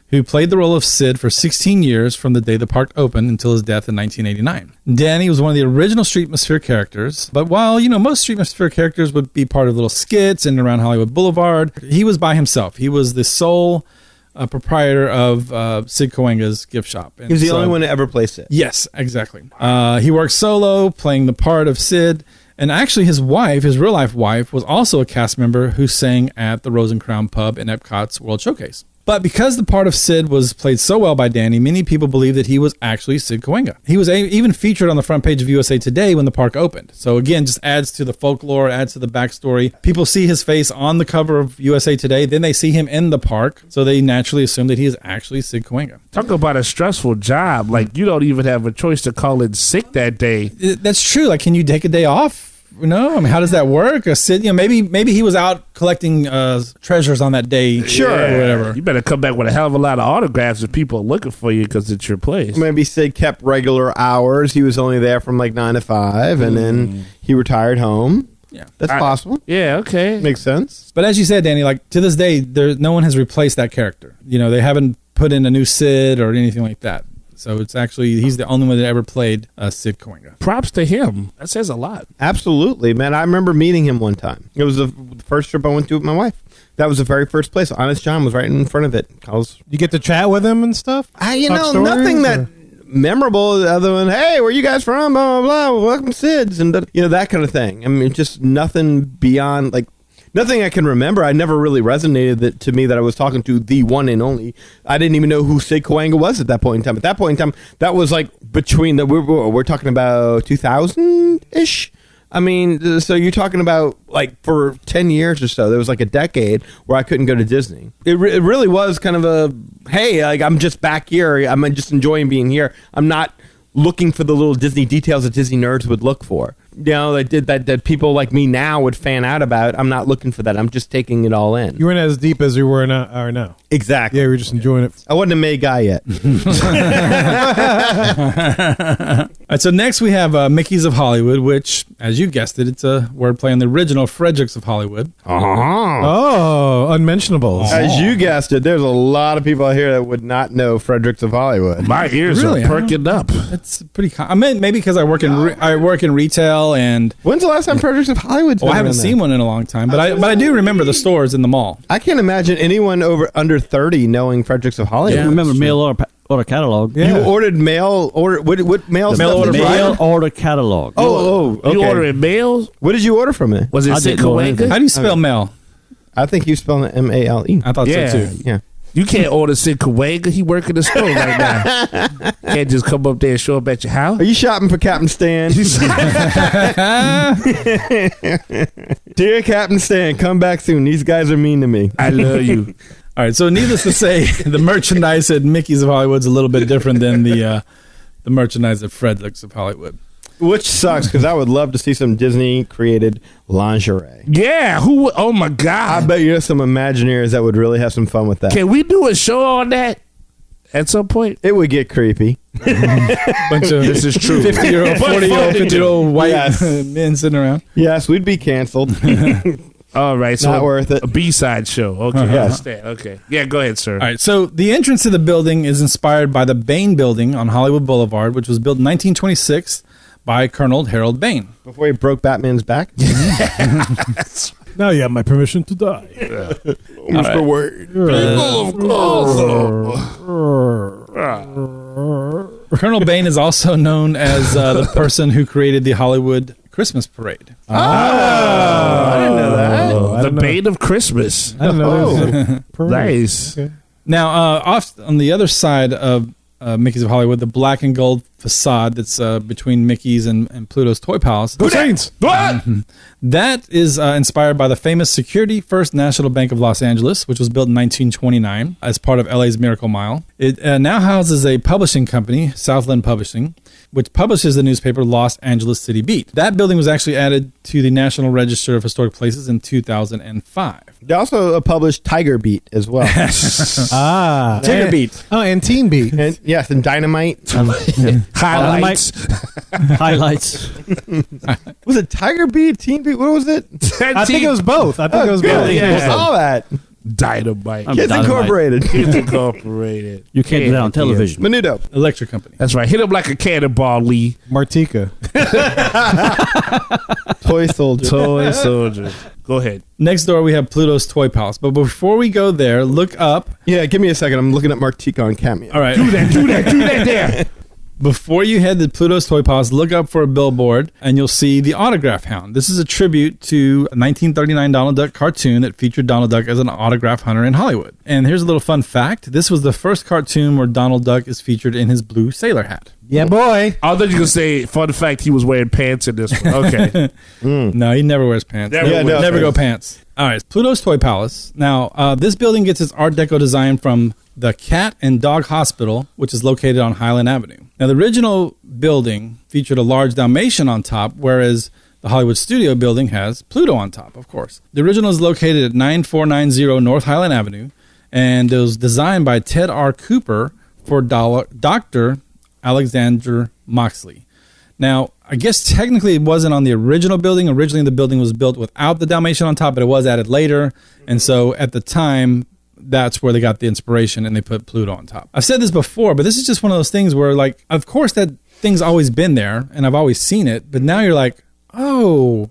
who played the role of Sid for 16 years from the day the park opened until his death in 1989. Danny was one of the original Streetmosphere characters, but while, most Streetmosphere characters would be part of little skits in and around Hollywood Boulevard, he was by himself. He was the sole proprietor of Sid Cahuenga's gift shop. And He was the only one to ever play Sid. Yes, exactly. He worked solo, playing the part of Sid, and actually his wife, his real-life wife, was also a cast member who sang at the Rose and Crown Pub in Epcot's World Showcase. But because the part of Sid was played so well by Danny, many people believe that he was actually Sid Cahuenga. He was even featured on the front page of USA Today when the park opened. So again, just adds to the folklore, adds to the backstory. People see his face on the cover of USA Today, then they see him in the park, so they naturally assume that he is actually Sid Cahuenga. Talk about a stressful job. Like, you don't even have a choice to call in sick that day. That's true. Like, can you take a day off? No, I mean, how does that work? Sid, maybe he was out collecting treasures on that day, Sure. or whatever. You better come back with a hell of a lot of autographs if people are looking for you because it's your place. Maybe Sid kept regular hours. He was only there from like 9 to 5, and then he retired home. Yeah, That's possible. Yeah, okay. Makes sense. But as you said, Danny, like to this day, no one has replaced that character. They haven't put in a new Sid or anything like that. So it's actually, he's the only one that ever played Sid Cahuenga. Props to him. That says a lot. Absolutely, man. I remember meeting him one time. It was the first trip I went to with my wife. That was the very first place. Honest John was right in front of it. You get to chat with him and stuff? Talk Nothing stories, that or? memorable other than, hey, where you guys from? Blah, blah, blah. Welcome to Sid's. And, that kind of thing. I mean, just nothing beyond, like, nothing I can remember. I never really resonated to me that I was talking to the one and only. I didn't even know who Sid Cahuenga was at that point in time. At that point in time, that was like between we're talking about 2000-ish. I mean, so you're talking about like for 10 years or so, there was like a decade where I couldn't go to Disney. It really was kind of a, hey, like I'm just back here. I'm just enjoying being here. I'm not looking for the little Disney details that Disney nerds would look for. That people like me now would fan out about. I'm not looking for that. I'm just taking it all in. You weren't as deep as you are now. Exactly. Yeah, we were just enjoying it. I wasn't a May guy yet. All right, so next we have Mickey's of Hollywood, which, as you guessed it, it's a wordplay on the original Fredericks of Hollywood. Oh, unmentionables. As you guessed it, there's a lot of people out here that would not know Fredericks of Hollywood. My ears Really, are perking up. It's pretty. I mean, maybe because I work in retail, and When's the last time Fredericks of Hollywood's been I haven't around seen one in a long time, but I do remember the stores in the mall. I can't imagine anyone under 30 knowing Fredericks of Hollywood. Yeah. Remember mail order catalog? Yeah. You ordered mail order. What mail? The stuff mail order did you Friday? order? Mail order catalog. Okay. You ordering mails? What did you order from it? Was it I Sid didn't order anything. Cahuenga? How do you spell mail? I think you spelled it M-A-L-E. I thought Yeah. so too. Yeah. You can't order Sid Cahuenga. He work in the store right now. Can't just come up there and show up at your house. Are you shopping for Captain Stan? Dear Captain Stan, come back soon. These guys are mean to me. I love you. All right, so needless to say, the merchandise at Mickey's of Hollywood's a little bit different than the merchandise at Fredericks of Hollywood. Which sucks because I would love to see some Disney created lingerie. Yeah, who? Oh my I God! bet you have some Imagineers that would really have some fun with that. Can we do a show on that at some point? It would get creepy. Bunch of This is true. 50-year-old, 40-year-old, 50-year-old white Yes. men sitting around. Yes, we'd be canceled. All right, so Not worth it. A B-side show. Okay, I understand. Okay, yeah, go ahead, sir. All right, so the entrance to the building is inspired by the Bain Building on Hollywood Boulevard, which was built in 1926 by Colonel Harold Bain. Before he broke Batman's back. Now you have my permission to die. Mr. Wade. Colonel Bain is also known as the person who created the Hollywood Christmas Parade. I didn't know that. The Bane of Christmas. I don't know. There was a parade. Nice. Okay. Now, off on the other side of Mickey's of Hollywood, the black and gold facade that's between Mickey's and Pluto's Toy Palace. Go Saints! That is inspired by the famous Security First National Bank of Los Angeles, which was built in 1929 as part of LA's Miracle Mile. It now houses a publishing company, Southland Publishing, which publishes the newspaper Los Angeles City Beat. That building was actually added to the National Register of Historic Places in 2005. They also published Tiger Beat as well. Tiger Beat. Oh, and Teen Beat. And yes, and Dynamite. Highlights. Highlights. Was it Tiger Beat, Teen Beat? What was it? I think it was both. I think it was both. I saw that. Dynamite. I'm Kids Dynamite. Incorporated. Kids Incorporated. You can't do that on television. Menudo. Electric Company. That's right. Hit him like a cannonball, Lee. Martika. Toy Soldier. Toy soldiers. Go ahead. Next door, we have Pluto's Toy Palace. But before we go there, look up. Yeah, give me a second. I'm looking at Martika on Cameo. All right. Do that there. Before you head to Pluto's Toy Palace, look up for a billboard and you'll see the Autograph Hound. This is a tribute to a 1939 Donald Duck cartoon that featured Donald Duck as an autograph hunter in Hollywood. And here's a little fun fact. This was the first cartoon where Donald Duck is featured in his blue sailor hat. Yeah, boy. I thought you were going to say, fun fact, he was wearing pants in this one. Okay. No, he never wears pants. Never Go pants. All right, Pluto's Toy Palace. Now, this building gets its Art Deco design from the Cat and Dog Hospital, which is located on Highland Avenue. Now, the original building featured a large Dalmatian on top, whereas the Hollywood Studio building has Pluto on top, of course. The original is located at 9490 North Highland Avenue, and it was designed by Ted R. Cooper for Dr. Alexander Moxley. Now, I guess technically it wasn't on the original building. Originally, the building was built without the Dalmatian on top, but it was added later. And so at the time, that's where they got the inspiration and they put Pluto on top. I've said this before, but this is just one of those things where, like, of course that thing's always been there and I've always seen it, but now you're like, oh,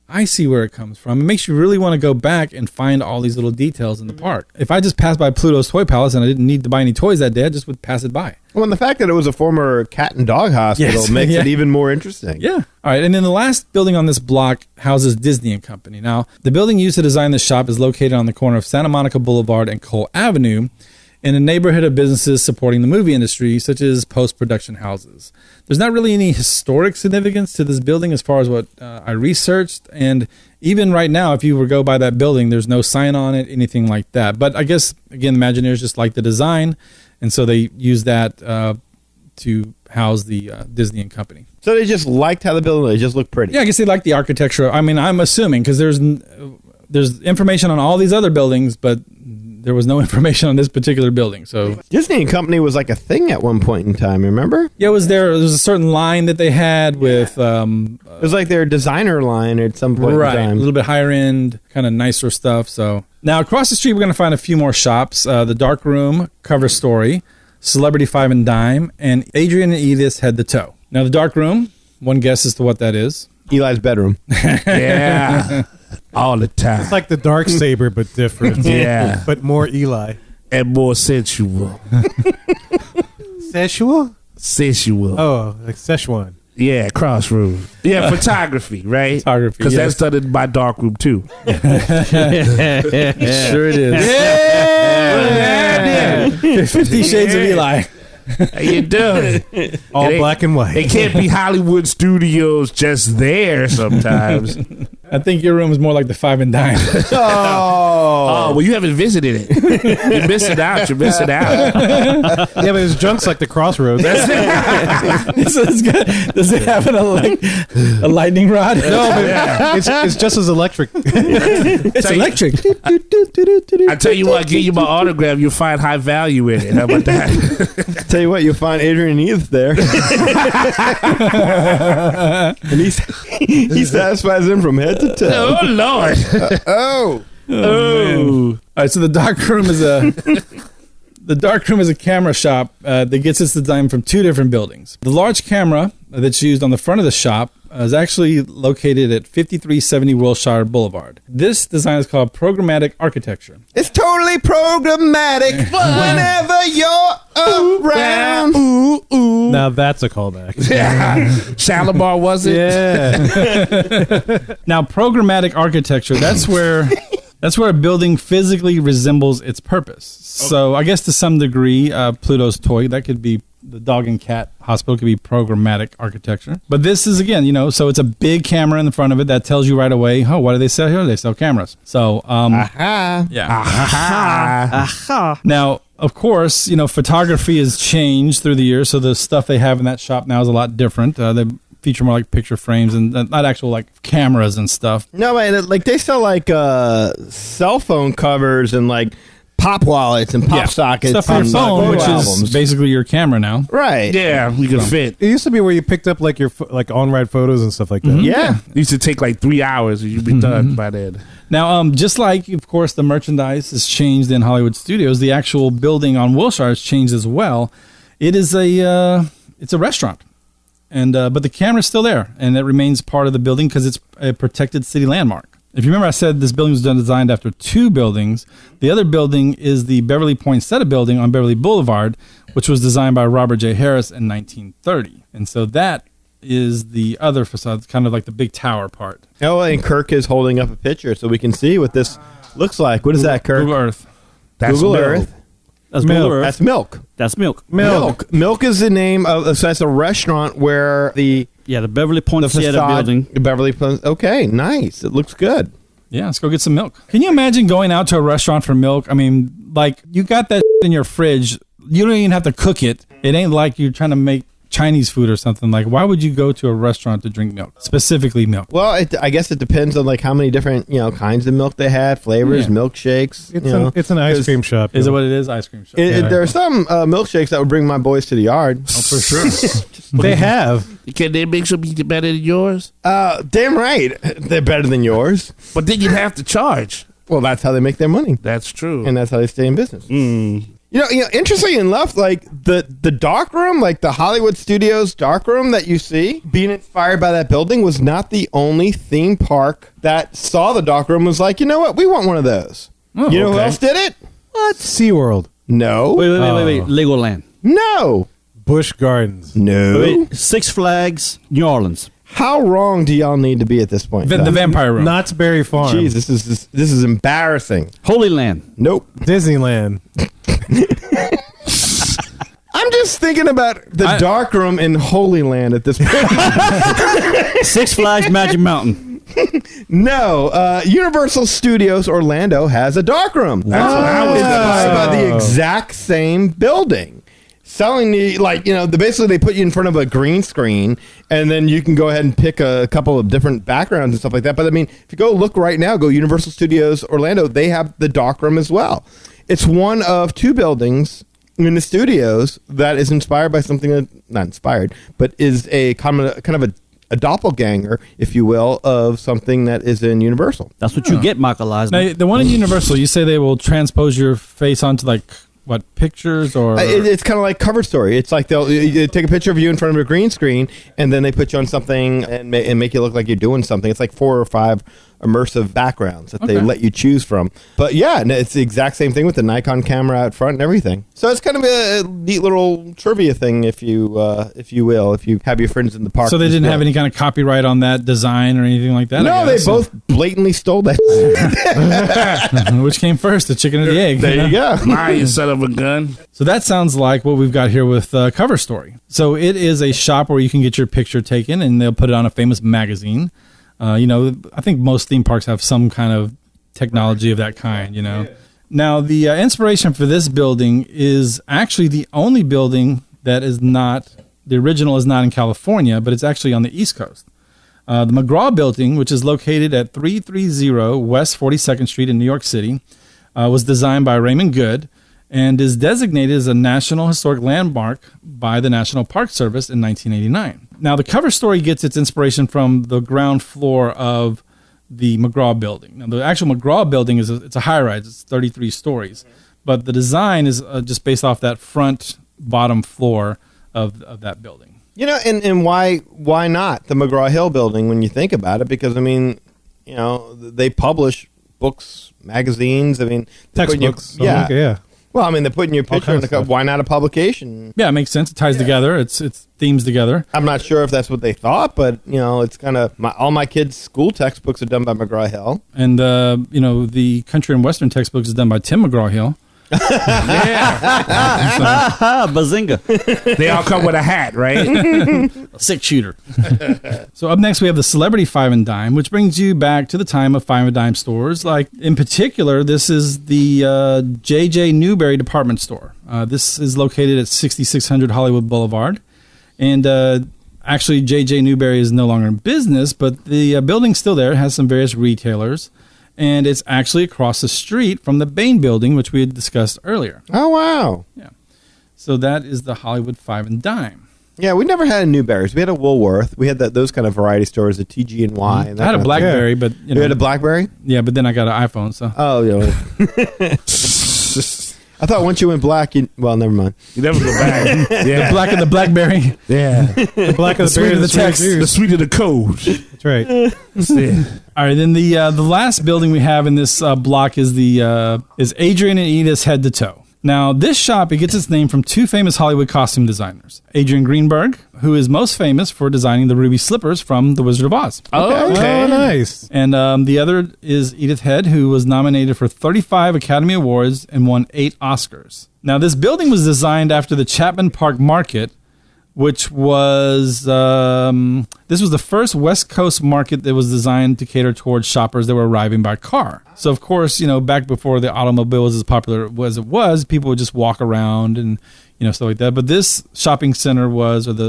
I see where it comes from. It makes you really want to go back and find all these little details in the park. If I just passed by Pluto's Toy Palace and I didn't need to buy any toys that day, I just would pass it by. Well, and the fact that it was a former cat and dog hospital Yes. makes Yeah. it even more interesting. Yeah. All right. And then the last building on this block houses Disney & Company. Now, the building used to design this shop is located on the corner of Santa Monica Boulevard and Cole Avenue in a neighborhood of businesses supporting the movie industry, such as post-production houses. There's not really any historic significance to this building as far as what I researched. And even right now, if you were to go by that building, there's no sign on it, anything like that. But I guess, again, the Imagineers just like the design. And so they use that to house the Disney & Company. So they just liked how the building looked. It just looked pretty. Yeah, I guess they like the architecture. I mean, I'm assuming because there's information on all these other buildings, but there was no information on this particular building. So Disney and Company was like a thing at one point in time, remember? yeah, there was a certain line that they had with It was like their designer line at some point right, in a time. little bit higher end, kind of nicer stuff. So now across the street, we're going to find a few more shops. The Dark Room, Cover Story, Celebrity Five and Dime, and Adrian and Edith's Head to Toe. Now the Dark Room, one guess as to what that is. Eli's bedroom. Yeah. All the time. It's like the Dark Saber, but different. Yeah. But more Eli. And more sensual. Sensual? Sensual. Oh, like Szechuan. Yeah, crossroom. Yeah, photography, right? Photography, Because yes. that's done in my dark room, too. Sure it is. Yeah! 50 Shades of Eli. How you doing? All It black and white. It can't be Hollywood Studios just there sometimes. I think your room is more like the Five and Dime. Oh, well, you haven't visited it. You're missing out. You're missing out. Yeah, but his junk's like the Crossroads. Does it have a lightning rod? No, but it's just as electric. It's electric. I tell you what, give you my autograph, you'll find high value in it. How about that? Tell you what, you'll find Adrian Eves there. And he satisfies him from head to toe. Oh, Lord. Oh. All right, so the dark room is a camera shop that gets its design from two different buildings. The large camera that's used on the front of the shop is actually located at 5370 Wilshire Boulevard. This design is called programmatic architecture. It's totally programmatic whenever you're around. Ooh. Now that's a callback. Yeah. Shalimar, was it? Yeah. Now, programmatic architecture, that's where a building physically resembles its purpose. So I guess to some degree, Pluto's toy, that could be the dog and cat hospital, could be programmatic architecture. But this is, again, so it's a big camera in the front of it that tells you right away, oh, what do they sell here? They sell cameras. So, yeah. Now, of course, photography has changed through the years, so the stuff they have in that shop now is a lot different. They feature more like picture frames and not actual like cameras and stuff. No, man, like they sell like cell phone covers and like pop wallets and pop sockets. Stuff for your phone, which is basically your camera now. Right. Yeah, we can fit. It used to be where you picked up like your on-ride photos and stuff like that. Yeah. It used to take like 3 hours and you'd be done by then. Now, just like, of course, the merchandise has changed in Hollywood Studios, the actual building on Wilshire has changed as well. It is it's a restaurant. And but the camera's still there, and it remains part of the building because it's a protected city landmark. If you remember, I said this building was designed after two buildings. The other building is the Beverly Poinsettia building on Beverly Boulevard, which was designed by Robert J. Harris in 1930. And so that is the other facade. It's kind of like the big tower part. Oh, and Kirk is holding up a picture so we can see what this looks like. What is that, Kirk? Google Earth. That's Google milk. Earth. That's Milk. Google Earth. That's milk. That's milk. Milk is the name of. So that's a restaurant where the Beverly Poinsettia building. Beverly. Okay, nice. It looks good. Yeah, let's go get some milk. Can you imagine going out to a restaurant for milk? I mean, like, you got that in your fridge. You don't even have to cook it. It ain't like you're trying to make Chinese food or something. Like, why would you go to a restaurant to drink milk? Specifically milk. Well, I guess it depends on like how many different kinds of milk they had, flavors, milkshakes. It's an ice cream shop. Is it what it is? Ice cream shop. There are some milkshakes that would bring my boys to the yard. Oh, for sure. They have. Can they make some be better than yours? Damn right, they're better than yours. But then you'd have to charge. Well, that's how they make their money, That's true. and that's how they stay in business. Interestingly enough, like the dark room, like the Hollywood Studios dark room that you see being inspired by that building was not the only theme park that saw the dark room was like, you know what, we want one of those. Oh, you know who okay. else did it? What? SeaWorld. No. Wait. Legoland. No. Busch Gardens. No. Wait, Six Flags, New Orleans. How wrong do y'all need to be at this point? The vampire room. Knott's Berry Farm. Jeez, this is embarrassing. Holy Land. Nope. Disneyland. I'm just thinking about the dark room in Holy Land at this point. Six Flags Magic Mountain. No, Universal Studios Orlando has a dark room. That's what I was Inspired gonna by the exact same building. Selling the basically they put you in front of a green screen and then you can go ahead and pick a couple of different backgrounds and stuff like that. But I mean, if you go look right now, go Universal Studios Orlando, they have the dark room as well. It's one of two buildings in the studios that is inspired by something that, not inspired, but is a kind of a doppelganger, if you will, of something that is in Universal. That's what you get, Michael Eisner. Now, the one in Universal, you say they will transpose your face onto like what, pictures or? It's kind of like Cover Story. It's like they'll take a picture of you in front of a green screen and then they put you on something and make you look like you're doing something. It's like 4 or 5 immersive backgrounds that they let you choose from. But yeah, it's the exact same thing with the Nikon camera out front and everything. So it's kind of a neat little trivia thing, if you will, if you have your friends in the park. So they didn't have any kind of copyright on that design or anything like that? No, they both blatantly stole that. Which came first, the chicken or the egg? There you go. You son of a gun. So that sounds like what we've got here with Cover Story. So it is a shop where you can get your picture taken and they'll put it on a famous magazine. I think most theme parks have some kind of technology of that kind, Now, the inspiration for this building is actually the only building that is not, the original is not in California, but it's actually on the East Coast. The McGraw Building, which is located at 330 West 42nd Street in New York City, was designed by Raymond Good and is designated as a National Historic Landmark by the National Park Service in 1989. Now, the cover story gets its inspiration from the ground floor of the McGraw Building. Now, the actual McGraw Building it's a high-rise. It's 33 stories. But the design is just based off that front bottom floor of that building. And why not the McGraw-Hill Building when you think about it? Because, they publish books, magazines. Textbooks. Yeah. Well, they're putting your picture in the cover. Why not a publication? Yeah, it makes sense. It ties together. It's themes together. I'm not sure if that's what they thought, but, it's kind of... all my kids' school textbooks are done by McGraw-Hill. And, the country and western textbooks is done by Tim McGraw-Hill. Bazinga. They all come with a hat, right? A 6-shooter. So up next we have the Celebrity Five and Dime, which brings you back to the time of Five and Dime stores. Like, in particular, this is the J.J. Newberry department store. This is located at 6600 Hollywood Boulevard. And actually, J.J. Newberry is no longer in business, but the building's still there. It has some various retailers. And it's actually across the street from the Bain Building, which we had discussed earlier. Oh, wow. Yeah. So that is the Hollywood Five and Dime. Yeah, we never had a Newberry's. We had a Woolworth. We had those kind of variety stores, the TG&Y. Mm-hmm. And I had a BlackBerry, but... You had a BlackBerry? Yeah, but then I got an iPhone, so... Oh, yeah. I thought once you went black, well, never mind. You never go back. Yeah. The black of the BlackBerry. Yeah. The black of the sweet of the text. The sweet of the code. That's right. All right, then the last building we have in this block is is Adrian and Edith's Head to Toe. Now, this shop, it gets its name from two famous Hollywood costume designers. Adrian Greenberg, who is most famous for designing the ruby slippers from The Wizard of Oz. Okay. Oh, nice. And the other is Edith Head, who was nominated for 35 Academy Awards and won 8 Oscars. Now, this building was designed after the Chapman Park Market, which was, this was the first West Coast market that was designed to cater towards shoppers that were arriving by car. So, of course, back before the automobile was as popular as it was, people would just walk around and, stuff like that. But this shopping center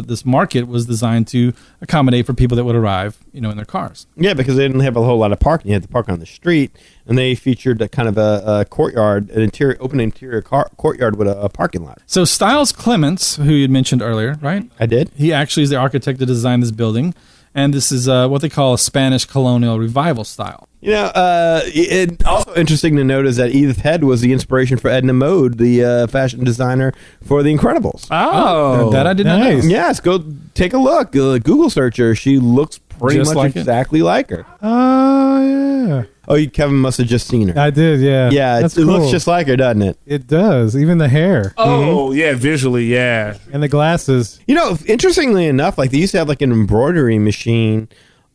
this market was designed to accommodate for people that would arrive, in their cars. Yeah, because they didn't have a whole lot of parking. You had to park on the street, and they featured a kind of a courtyard, an open interior courtyard with a parking lot. So Styles Clements, who you had mentioned earlier, right? I did. He actually is the architect that designed this building, and this is what they call a Spanish colonial revival style. It's also interesting to note is that Edith Head was the inspiration for Edna Mode, the fashion designer for The Incredibles. Oh, that I did not know. Yes, go take a look. Google search her. She looks pretty Just much like exactly like her. Oh, yeah. Oh, Kevin must have just seen her. I did, yeah. Yeah, it looks just like her, doesn't it? It does. Even the hair. Oh, yeah, visually, yeah. And the glasses. Interestingly enough, like they used to have like an embroidery machine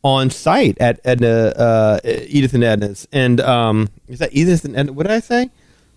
on site at Edith and Edna's. And is that Edith and Edna? What did I say?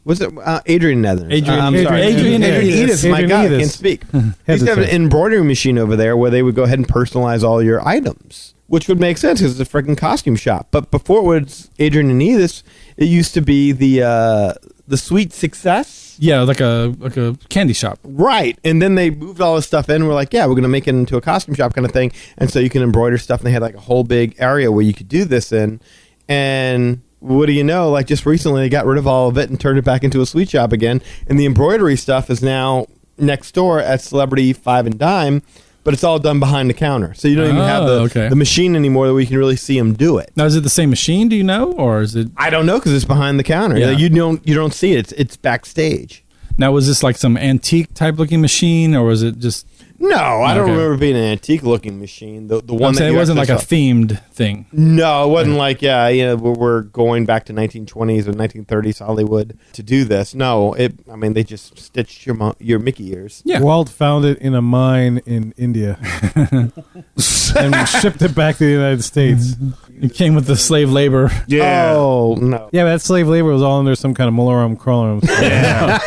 Was it Adrian and Edna's? Adrian and Edith. My God, I can't speak. They used to have an embroidery machine over there where they would go ahead and personalize all your items, which would make sense because it's a freaking costume shop. But before it was Adrian and Edith, it used to be the Sweet Success. Yeah, like a candy shop. Right. And then they moved all this stuff in. And we're like, yeah, we're going to make it into a costume shop kind of thing. And so you can embroider stuff. And they had like a whole big area where you could do this in. And what do you know? Like just recently they got rid of all of it and turned it back into a sweet shop again. And the embroidery stuff is now next door at Celebrity Five and Dime. But it's all done behind the counter. So you don't even have the machine anymore that we can really see them do it. Now, is it the same machine, do you know? Or is it? I don't know because it's behind the counter. Yeah. You don't see it. It's backstage. Now, was this like some antique type looking machine or was it just... No, I don't remember being an antique looking machine. The one that it wasn't like a themed thing. No, it wasn't like we're going back to 1920s or 1930s Hollywood to do this. No, they just stitched your Mickey ears. Yeah, Walt found it in a mine in India and shipped it back to the United States. It came with the slave labor. Yeah. Oh no. Yeah, but that slave labor was all under some kind of Molarum Crawlerum. Yeah.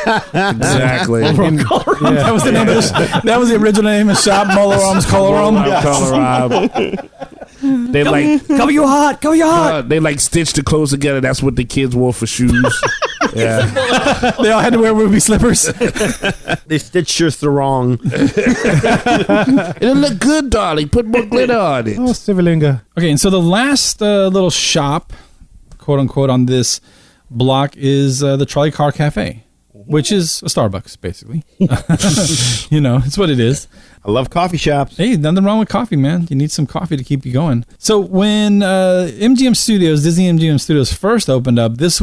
Exactly. That was the name of that was the original name of the shop, Molarum's Colorum. They like Cover your heart. Cover your heart. they like stitch the clothes together. That's what the kids wore for shoes. Yeah, They all had to wear ruby slippers. They stitched your sarong. it'll look good, darling. Put more glitter on it. Oh, Civilinga. Okay, and so the last little shop, quote unquote, on this block is the Trolley Car Cafe, which is a Starbucks, basically. It's what it is. I love coffee shops. Hey, nothing wrong with coffee, man. You need some coffee to keep you going. So when Disney MGM Studios first opened up, this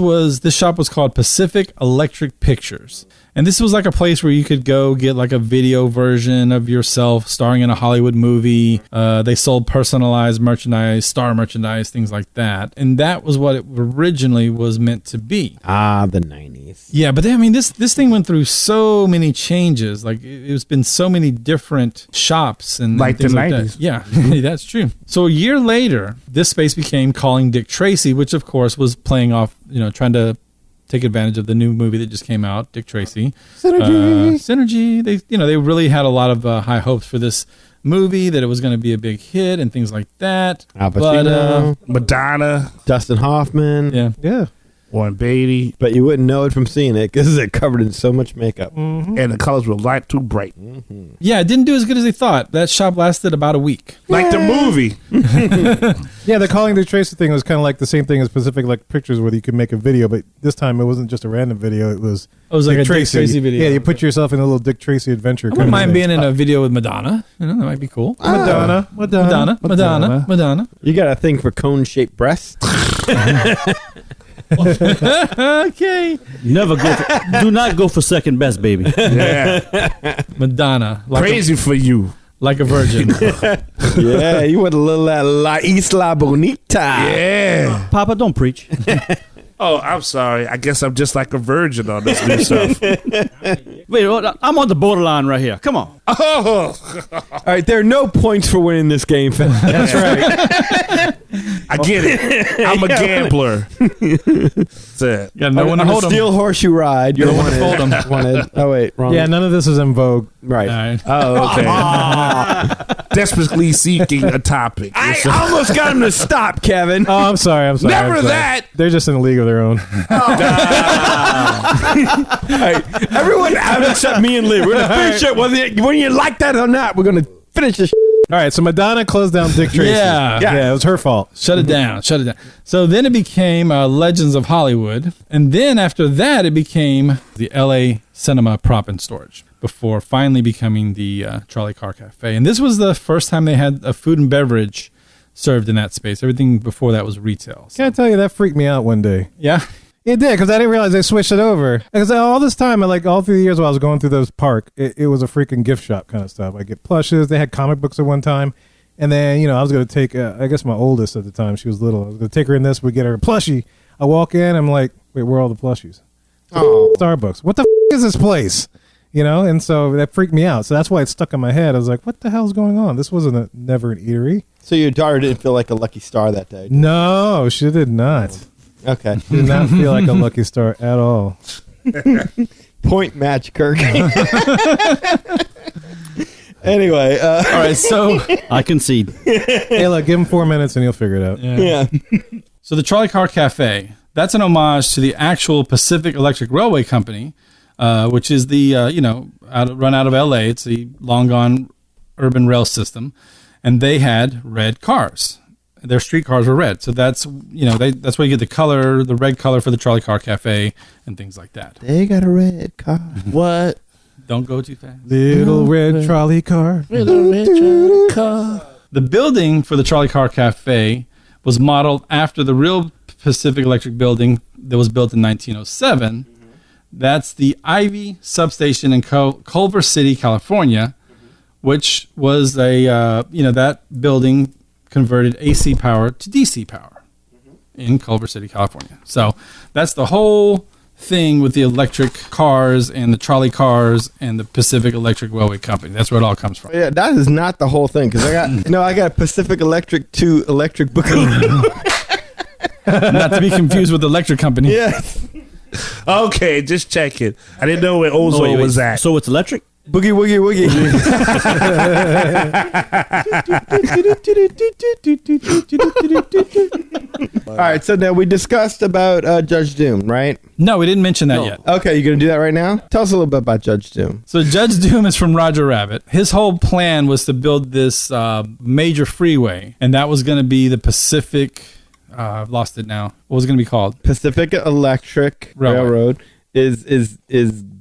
shop was called Pacific Electric Pictures. And this was like a place where you could go get like a video version of yourself starring in a Hollywood movie. They sold personalized merchandise, star merchandise, things like that. And that was what it originally was meant to be. Ah, the 90s. Yeah, but this thing went through so many changes. Like it's been so many different shops and Like things the like 90s. that. Yeah, that's true. So a year later, this space became Calling Dick Tracy, which of course was playing off, trying to take advantage of the new movie that just came out, Dick Tracy. Synergy. They really had a lot of high hopes for this movie, that it was going to be a big hit and things like that. Al Pacino, Madonna, Dustin Hoffman. Yeah. Warren Beatty, But you wouldn't know it from seeing it because it's covered in so much makeup. and the colors were light too bright, Yeah, it didn't do as good as they thought. That shop lasted about a week. like the movie. Yeah, the Calling Dick Tracy thing was kind of like the same thing as Pacific Electric Pictures, where you could make a video, but this time it wasn't just a random video. It was like Dick a Dick Tracy video. Yeah, you put yourself in a little Dick Tracy adventure. I wouldn't mind being in a video with Madonna. That might be cool. Madonna. You got a thing for cone-shaped breasts? Okay. Do not go for second best, baby. Yeah, Madonna. crazy for you. Like a virgin. Yeah, you want a little La Isla Bonita. Yeah. Papa, don't preach. Oh, I'm sorry. I guess I'm just like a virgin on this new stuff. Wait, I'm on the borderline right here. Come on. Oh, All right, there are no points for winning this game. That's right. I get it. I'm a gambler. That's it. Got no one to On a hold 'em. steel horseshoe ride. You're No one to fold 'em. wanted. Oh, wait. Wrong. Yeah, none of this is in vogue. Right. All right. Oh, okay. Desperately seeking a topic. I almost got him to stop, Kevin. Oh, I'm sorry. Never I'm sorry. that. They're just in a league of their own. All right, everyone out except me and Lee. We're going to finish it. Whether you like that or not, we're going to finish this. All right, so Madonna closed down Dick Tracy. Yeah. It was her fault. Shut it down. So then it became Legends of Hollywood. And then after that, it became the LA Cinema Prop and Storage before finally becoming the Trolley Car Cafe. And this was the first time they had a food and beverage served in that space. Everything before that was retail. So, Can I tell you, that freaked me out one day. yeah. It did, because I didn't realize they switched it over. Because all this time, like all through the years while I was going through those park, it was a freaking gift shop kind of stuff. I get plushes. They had comic books at one time. And then, I was going to take, I guess my oldest at the time, she was little. I was going to take her in this. We get her a plushie. I walk in. I'm like, wait, where are all the plushies? Oh. Starbucks. What the is this place? And so that freaked me out. So that's why it stuck in my head. I was like, what the hell's going on? This wasn't never an eatery. So your daughter didn't feel like a lucky star that day? No, she did not. Okay. She did not feel like a lucky star at all. Point match, Kirk. Anyway. All right. So, I concede. Hey, look, give him 4 minutes and he'll figure it out. Yeah. so the Trolley Car Cafe, that's an homage to the actual Pacific Electric Railway Company, which is the, run out of LA. It's the long gone urban rail system. And they had red cars. Their street cars were red. So that's, that's where you get the color, the red color for the Trolley Car Cafe and things like that. They got a red car. What? Don't go too fast. Little red trolley car. The building for the Trolley Car Cafe was modeled after the real Pacific Electric building that was built in 1907. That's the Ivy substation in Culver City, California, which was that building converted AC power to DC power in Culver City, California. So that's the whole thing with the electric cars and the trolley cars and the Pacific Electric Railway Company. That's where it all comes from. Yeah, that is not the whole thing. Because I got Pacific Electric to Electric Boogaloo. Not to be confused with the electric company. Yes. Okay, just checking. I didn't know where Ozone was at. So it's electric? Boogie woogie woogie. All right, so now we discussed about Judge Doom, right? No, we didn't mention that yet. Okay, you gonna do that right now? Tell us a little bit about Judge Doom. So Judge Doom is from Roger Rabbit. His whole plan was to build this major freeway, and that was going to be the Pacific. I've lost it now. What was it going to be called? Pacific Electric Railroad is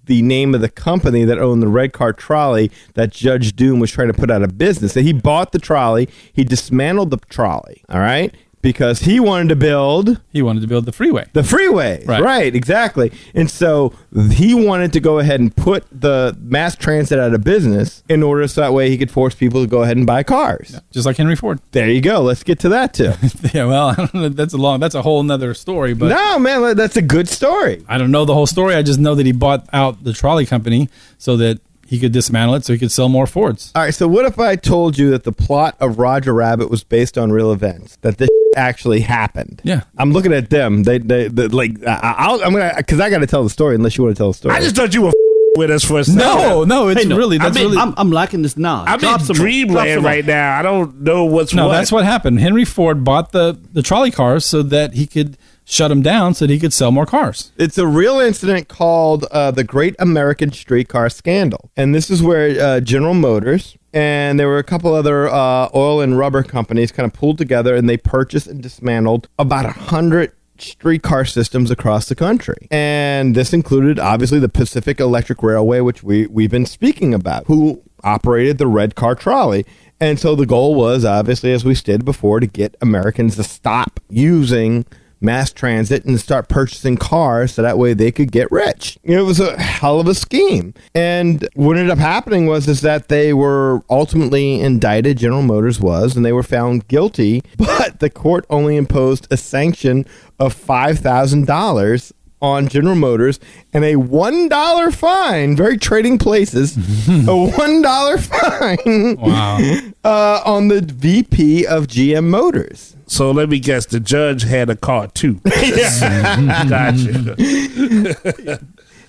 the name of the company that owned the red car trolley that Judge Doom was trying to put out of business. So he bought the trolley. He dismantled the trolley. All right. Because he wanted to build the freeway. The freeway. Right, exactly. And so he wanted to go ahead and put the mass transit out of business in order so that way he could force people to go ahead and buy cars. Yeah, just like Henry Ford. There you go. Let's get to that too. Yeah, well, I don't know, that's a whole nother story. But no, man, that's a good story. I don't know the whole story. I just know that he bought out the trolley company so that he could dismantle it so he could sell more Fords. All right, so what if I told you that the plot of Roger Rabbit was based on real events? That this actually happened? Yeah. I'm looking at them. They like, I'm going to, because I got to tell the story unless you want to tell the story. I just thought you were with us for a second. No, it's really, that's really. I'm lacking this knowledge. I'm in dreamland right now. I don't know what's No, what. that's what happened. Henry Ford bought the trolley cars so that he could shut them down so that he could sell more cars. It's a real incident called the Great American Streetcar Scandal. And this is where General Motors and there were a couple other oil and rubber companies kind of pulled together, and they purchased and dismantled about 100 streetcar systems across the country. And this included, obviously, the Pacific Electric Railway, which we've been speaking about, who operated the red car trolley. And so the goal was, obviously, as we stated before, to get Americans to stop using mass transit and start purchasing cars so that way they could get rich. It was a hell of a scheme. And what ended up happening was that they were ultimately indicted, General Motors was, and they were found guilty, but the court only imposed a sanction of $5,000 on General Motors and a $1 fine, very trading places, a $1 fine on the VP of GM Motors. So let me guess, the judge had a car too. Gotcha.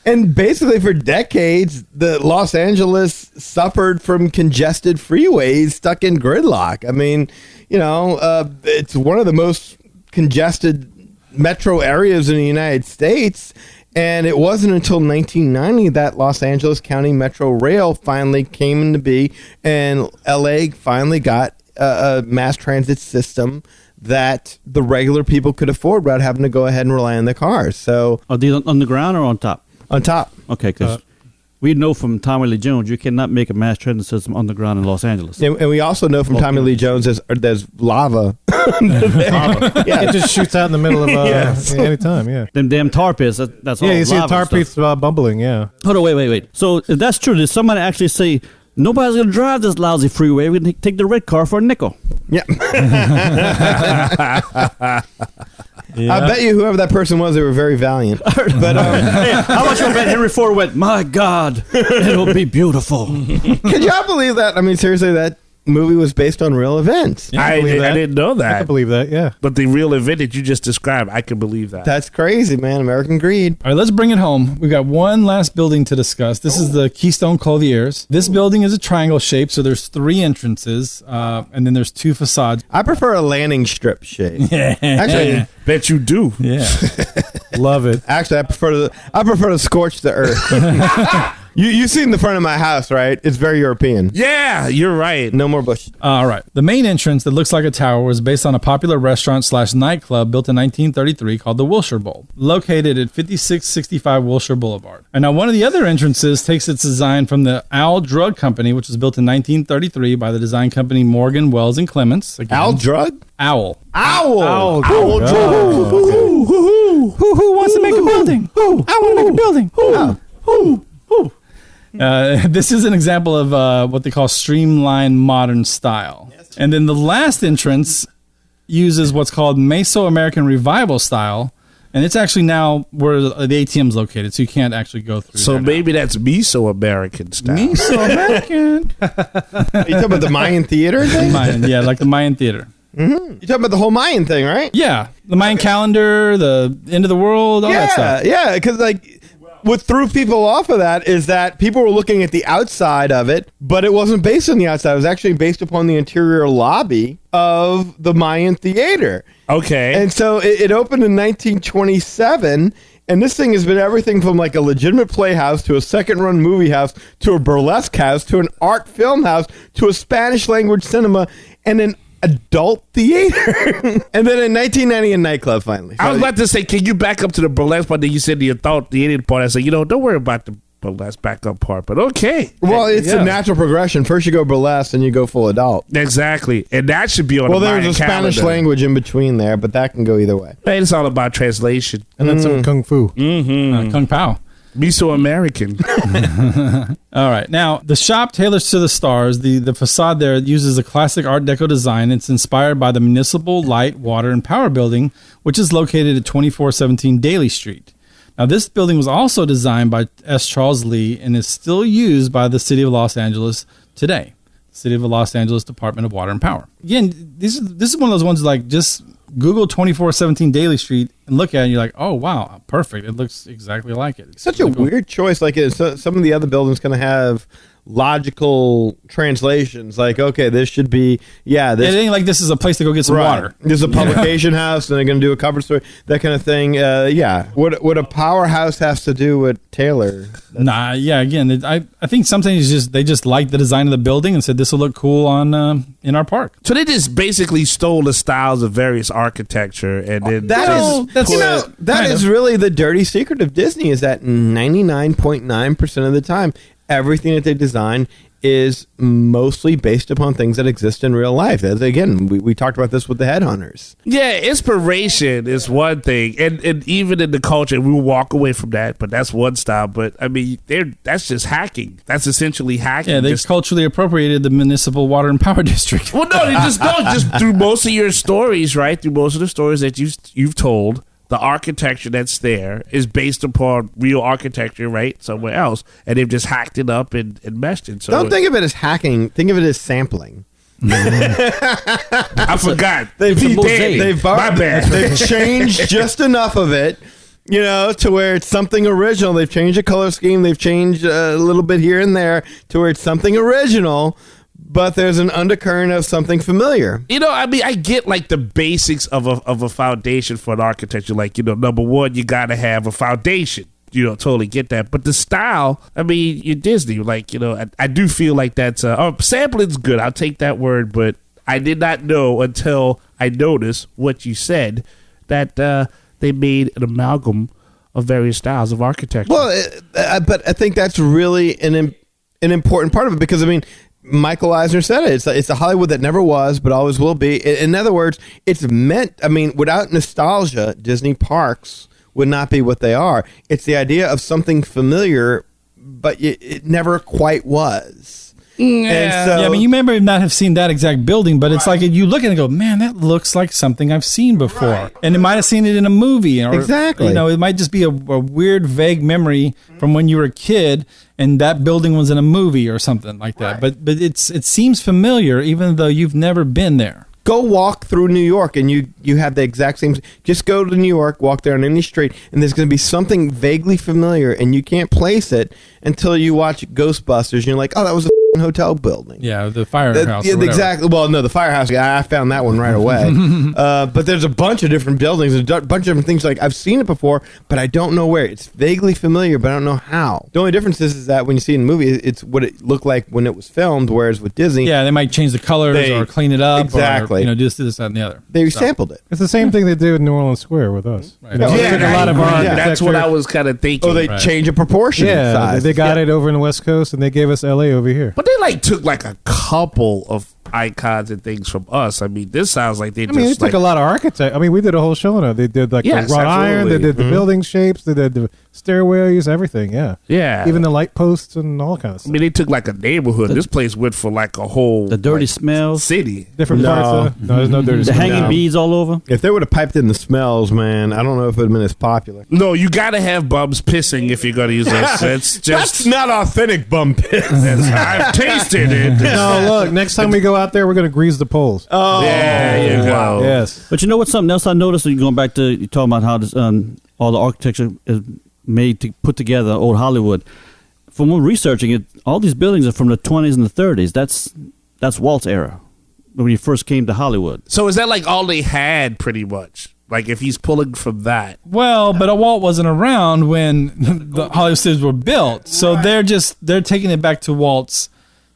And basically for decades, the Los Angeles suffered from congested freeways stuck in gridlock. I mean, it's one of the most congested metro areas in the United States. And it wasn't until 1990 that Los Angeles County Metro Rail finally came into being, and LA finally got a mass transit system that the regular people could afford without having to go ahead and rely on their cars. So, are these on the ground or on top? On top. Okay, because we know from Tommy Lee Jones you cannot make a mass transit system on the ground in Los Angeles. And we also know from Tommy Lee Jones there's lava. It just shoots out in the middle of any time. Yeah. Them damn tar pits. That's all. Yeah, you see the lava tar stuff. pits bumbling. Yeah. Hold on, wait. So if that's true, did somebody actually say nobody's going to drive this lousy freeway? We're going to take the red car for a nickel. Yeah. I bet you whoever that person was, they were very valiant. But how much I bet Henry Ford went, my God, it'll be beautiful. Could y'all believe that? I mean, seriously, that movie was based on real events. Yeah, I didn't know that. I can believe that, yeah. But the real event that you just described, I can believe that. That's crazy, man. American greed. All right, let's bring it home. We got one last building to discuss. This is the Keystone Clothiers. This building is a triangle shape, so there's 3 entrances, and then there's 2 facades. I prefer a landing strip shape. Yeah. Actually, bet you do. Yeah. Love it. Actually, I prefer to scorch the earth. You've seen the front of my house, right? It's very European. Yeah, you're right. No more bush. All right. The main entrance that looks like a tower was based on a popular restaurant/nightclub built in 1933 called the Wilshire Bowl, located at 5665 Wilshire Boulevard. And now one of the other entrances takes its design from the Owl Drug Company, which was built in 1933 by the design company Morgan, Wells, and Clements. Again, Owl Drug? Owl. Owl Drug. Who wants to make a building? I want to make a building. This is an example of what they call streamlined modern style. And then the last entrance uses what's called Mesoamerican revival style. And it's actually now where the ATM's located, so you can't actually go through. So maybe that's Meso-American style. Mesoamerican. Are you talking about the Mayan theater thing? Yeah, like the Mayan theater. Mm-hmm. You're talking about the whole Mayan thing, right? Yeah, the Mayan calendar, the end of the world, all that stuff. Yeah, because what threw people off of that is that people were looking at the outside of it, but it wasn't based on the outside. It was actually based upon the interior lobby of the Mayan Theater. Okay. And so it opened in 1927, and this thing has been everything from like a legitimate playhouse to a second-run movie house to a burlesque house to an art film house to a Spanish-language cinema and an adult theater. And then in 1990, a nightclub finally. I was about to say, can you back up to the burlesque part that you said the adult theater part? I said, don't worry about the burlesque backup part, but okay. Well, it's a natural progression. First you go burlesque, and you go full adult. Exactly. And that should be on the there's Mayan a Spanish calendar. language in between there, but that can go either way. Hey, it's all about translation. And then some kung fu. Kung Pao. Me so American. All right. Now, the shop tailors to the stars. The facade there uses a classic Art Deco design. It's inspired by the Municipal Light, Water, and Power Building, which is located at 2417 Daly Street. Now, this building was also designed by S. Charles Lee and is still used by the City of Los Angeles today. City of Los Angeles Department of Water and Power. Again, this is one of those ones like just Google 2417 Daly Street and look at it and you're like, oh, wow, perfect. It looks exactly like it. It's such a weird choice. Like some of the other buildings kind of have logical translations. Like, okay, this should be, this. It ain't like this is a place to go get some water. There's a publication house and they're going to do a cover story, that kind of thing. What a powerhouse has to do with Taylor? Again, I think sometimes they just like the design of the building and said this will look cool on in our park. So they just basically stole the styles of various architecture and then that is really the dirty secret of Disney, is that 99.9% of the time everything that they design is mostly based upon things that exist in real life. As again, we talked about this with the Headhunters. Yeah, inspiration is one thing, and even in the culture, we will walk away from that, but that's one style. But I mean, that's just hacking. That's essentially hacking. Yeah, they culturally appropriated the Municipal Water and Power District. Well, no, they just don't. Just through most of your stories, right? Through most of the stories that you've told. The architecture that's there is based upon real architecture, right? Somewhere else. And they've just hacked it up and meshed it. So don't think of it as hacking. Think of it as sampling. I forgot. They've changed just enough of it, to where it's something original. They've changed the color scheme. They've changed a little bit here and there to where it's something original, but there's an undercurrent of something familiar. I get like the basics of a foundation for an architecture. Like, number one, you got to have a foundation. Totally get that. But the style, you're Disney. Like, I do feel like that's sampling's good. I'll take that word. But I did not know until I noticed what you said that they made an amalgam of various styles of architecture. Well, but I think that's really an important part of it because, Michael Eisner said it. It's a Hollywood that never was, but always will be. In other words, it's meant, without nostalgia, Disney parks would not be what they are. It's the idea of something familiar, but it never quite was. Yeah. You may not have seen that exact building, but it's like you look at it and go, man, that looks like something I've seen before. Right. And you might have seen it in a movie. Or, exactly. It might just be a weird, vague memory from when you were a kid and that building was in a movie or something like that. Right. But it seems familiar even though you've never been there. Go walk through New York and you have the exact same. Just go to New York, walk there on any street, and there's going to be something vaguely familiar, and you can't place it until you watch Ghostbusters, and you're like, oh, that was a hotel building. Yeah, the firehouse. Yeah, exactly. Well, no, the firehouse. I found that one right away. But there's a bunch of different buildings, a bunch of different things. Like I've seen it before, but I don't know where. It's vaguely familiar, but I don't know how. The only difference is that when you see it in the movie, it's what it looked like when it was filmed. Whereas with Disney, they might change the colors or clean it up. Exactly. Or, do this, that, and the other. They sampled it. It's the same thing they did in New Orleans Square with us. Right. They took a lot of our that's what I was kind of thinking. Oh, they change a proportion. Yeah, size. They got it over in the West Coast, and they gave us LA over here. But they took a couple of icons and things from us. This sounds like they they took a lot of architect. We did a whole show on it. They did the wrought iron. They did the building shapes. They did the stairways, everything. Yeah. Even the light posts and all kinds of stuff. They took a neighborhood. This place went for a whole the dirty smells city. Different parts. No, there's no dirty. The hanging beads all over. If they would have piped in the smells, man, I don't know if it would have been as popular. No, you got to have bums pissing if you're going to use this. That's not authentic bum piss. I've tasted it. No, look. Next time we go out there, we're going to grease the poles. Oh, there you go. Yes. But you know what's something else I noticed? Going back to you talking about how this, all the architecture is made to put together old Hollywood. From researching it, all these buildings are from the 20s and the 30s. That's Walt's era, when he first came to Hollywood. So is that like all they had, pretty much? Like if he's pulling from that. Well, but Walt wasn't around when the Hollywood Studios were built, so they're taking it back to Walt's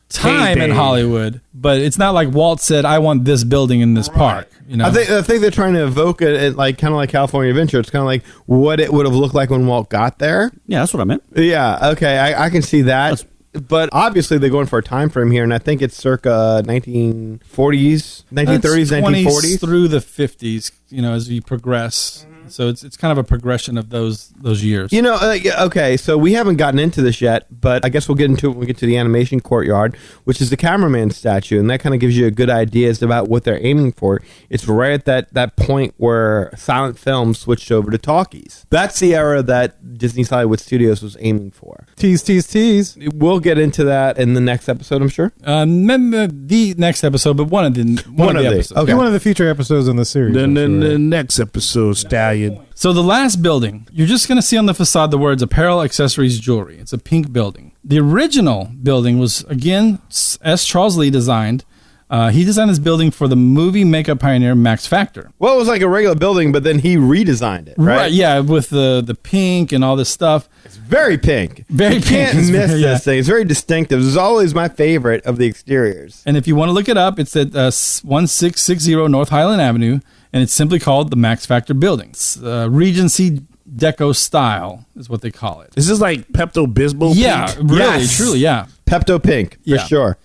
time in Hollywood. But it's not like Walt said, "I want this building in this park." You know, I think they're trying to evoke it, like kind of like California Adventure. It's kind of like what it would have looked like when Walt got there. Yeah, that's what I meant. Yeah, okay, I can see that. But obviously they're going for a time frame here, and I think it's circa 1940s, 1930s, 1940s through the 50s. You know, as you progress. So it's kind of a progression of those years. You know, okay, so we haven't gotten into this yet, but I guess we'll get into it when we get to the animation courtyard, which is the cameraman statue, and that kind of gives you a good idea as about what they're aiming for. It's right at that point where silent film switched over to talkies. That's the era that Disney's Hollywood Studios was aiming for. Tease. We'll get into that in the next episode, I'm sure. The next episode, but one of the episodes. Okay. One of the future episodes in the series. Then I'm sure. the next episode, Stallion. So the last building, you're just going to see on the facade the words apparel, accessories, jewelry. It's a pink building. The original building was, again, S. Charles Lee designed. He designed this building for the movie makeup pioneer Max Factor. Well, it was like a regular building, but then he redesigned it, right? Yeah, with the pink and all this stuff. It's very pink. Very you pink. can't It's miss very- this thing. It's very distinctive. It's always my favorite of the exteriors. And if you want to look it up, it's at 1660 North Highland Avenue, and it's simply called the Max Factor Building. It's, Regency Deco style is what they call it. Is this like Pepto-Bismol? Yeah, pink? really, Yes. truly, yeah. Pepto Pink, for Yeah. sure.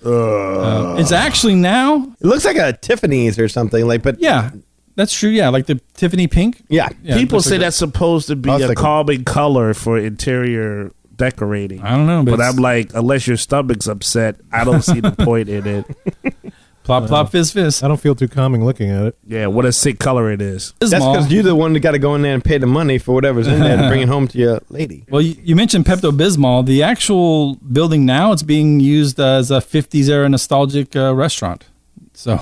It's actually now, It looks like a Tiffany's or something, like, but yeah, that's true, yeah, like the Tiffany pink. yeah. Yeah, it People looks say like that's supposed to be I was a thinking- calming color for interior decorating. I don't know, but But it's- I'm like, unless your stomach's upset, I don't see the point in it. Plop, plop, fizz, fizz. I don't feel too calming looking at it. Yeah, what a sick color it is. That's because you're the one that got to go in there and pay the money for whatever's in there to bring it home to your lady. Well, you mentioned Pepto-Bismol. The actual building now, it's being used as a 50s era nostalgic restaurant. So,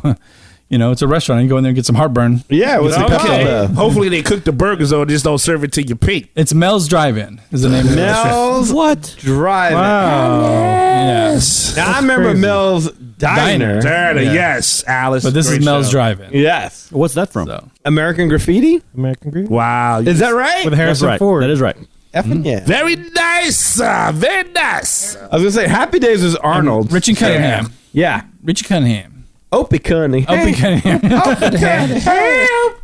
you know, it's a restaurant. You go in there and get some heartburn. Yeah, with some Okay. Pepto. Hopefully they cook the burgers though and just don't serve it to you pink. It's Mel's Drive-In is the name of the restaurant. Mel's What? Drive. Yeah. Now, I remember Mel's Diner. Diner, Yeah. yes, Alice. But this is great Mel's show. Drive-In. Yes. What's that from? So, American Graffiti? American Green. Wow. Is that right? With That's Harrison right. Ford. That is right. Effing yeah. Very nice. Very nice. I was going to say, Happy Days was Arnold. Richie Cunningham. Yeah. Richie Cunningham. Opie Cunningham. Opie Cunningham.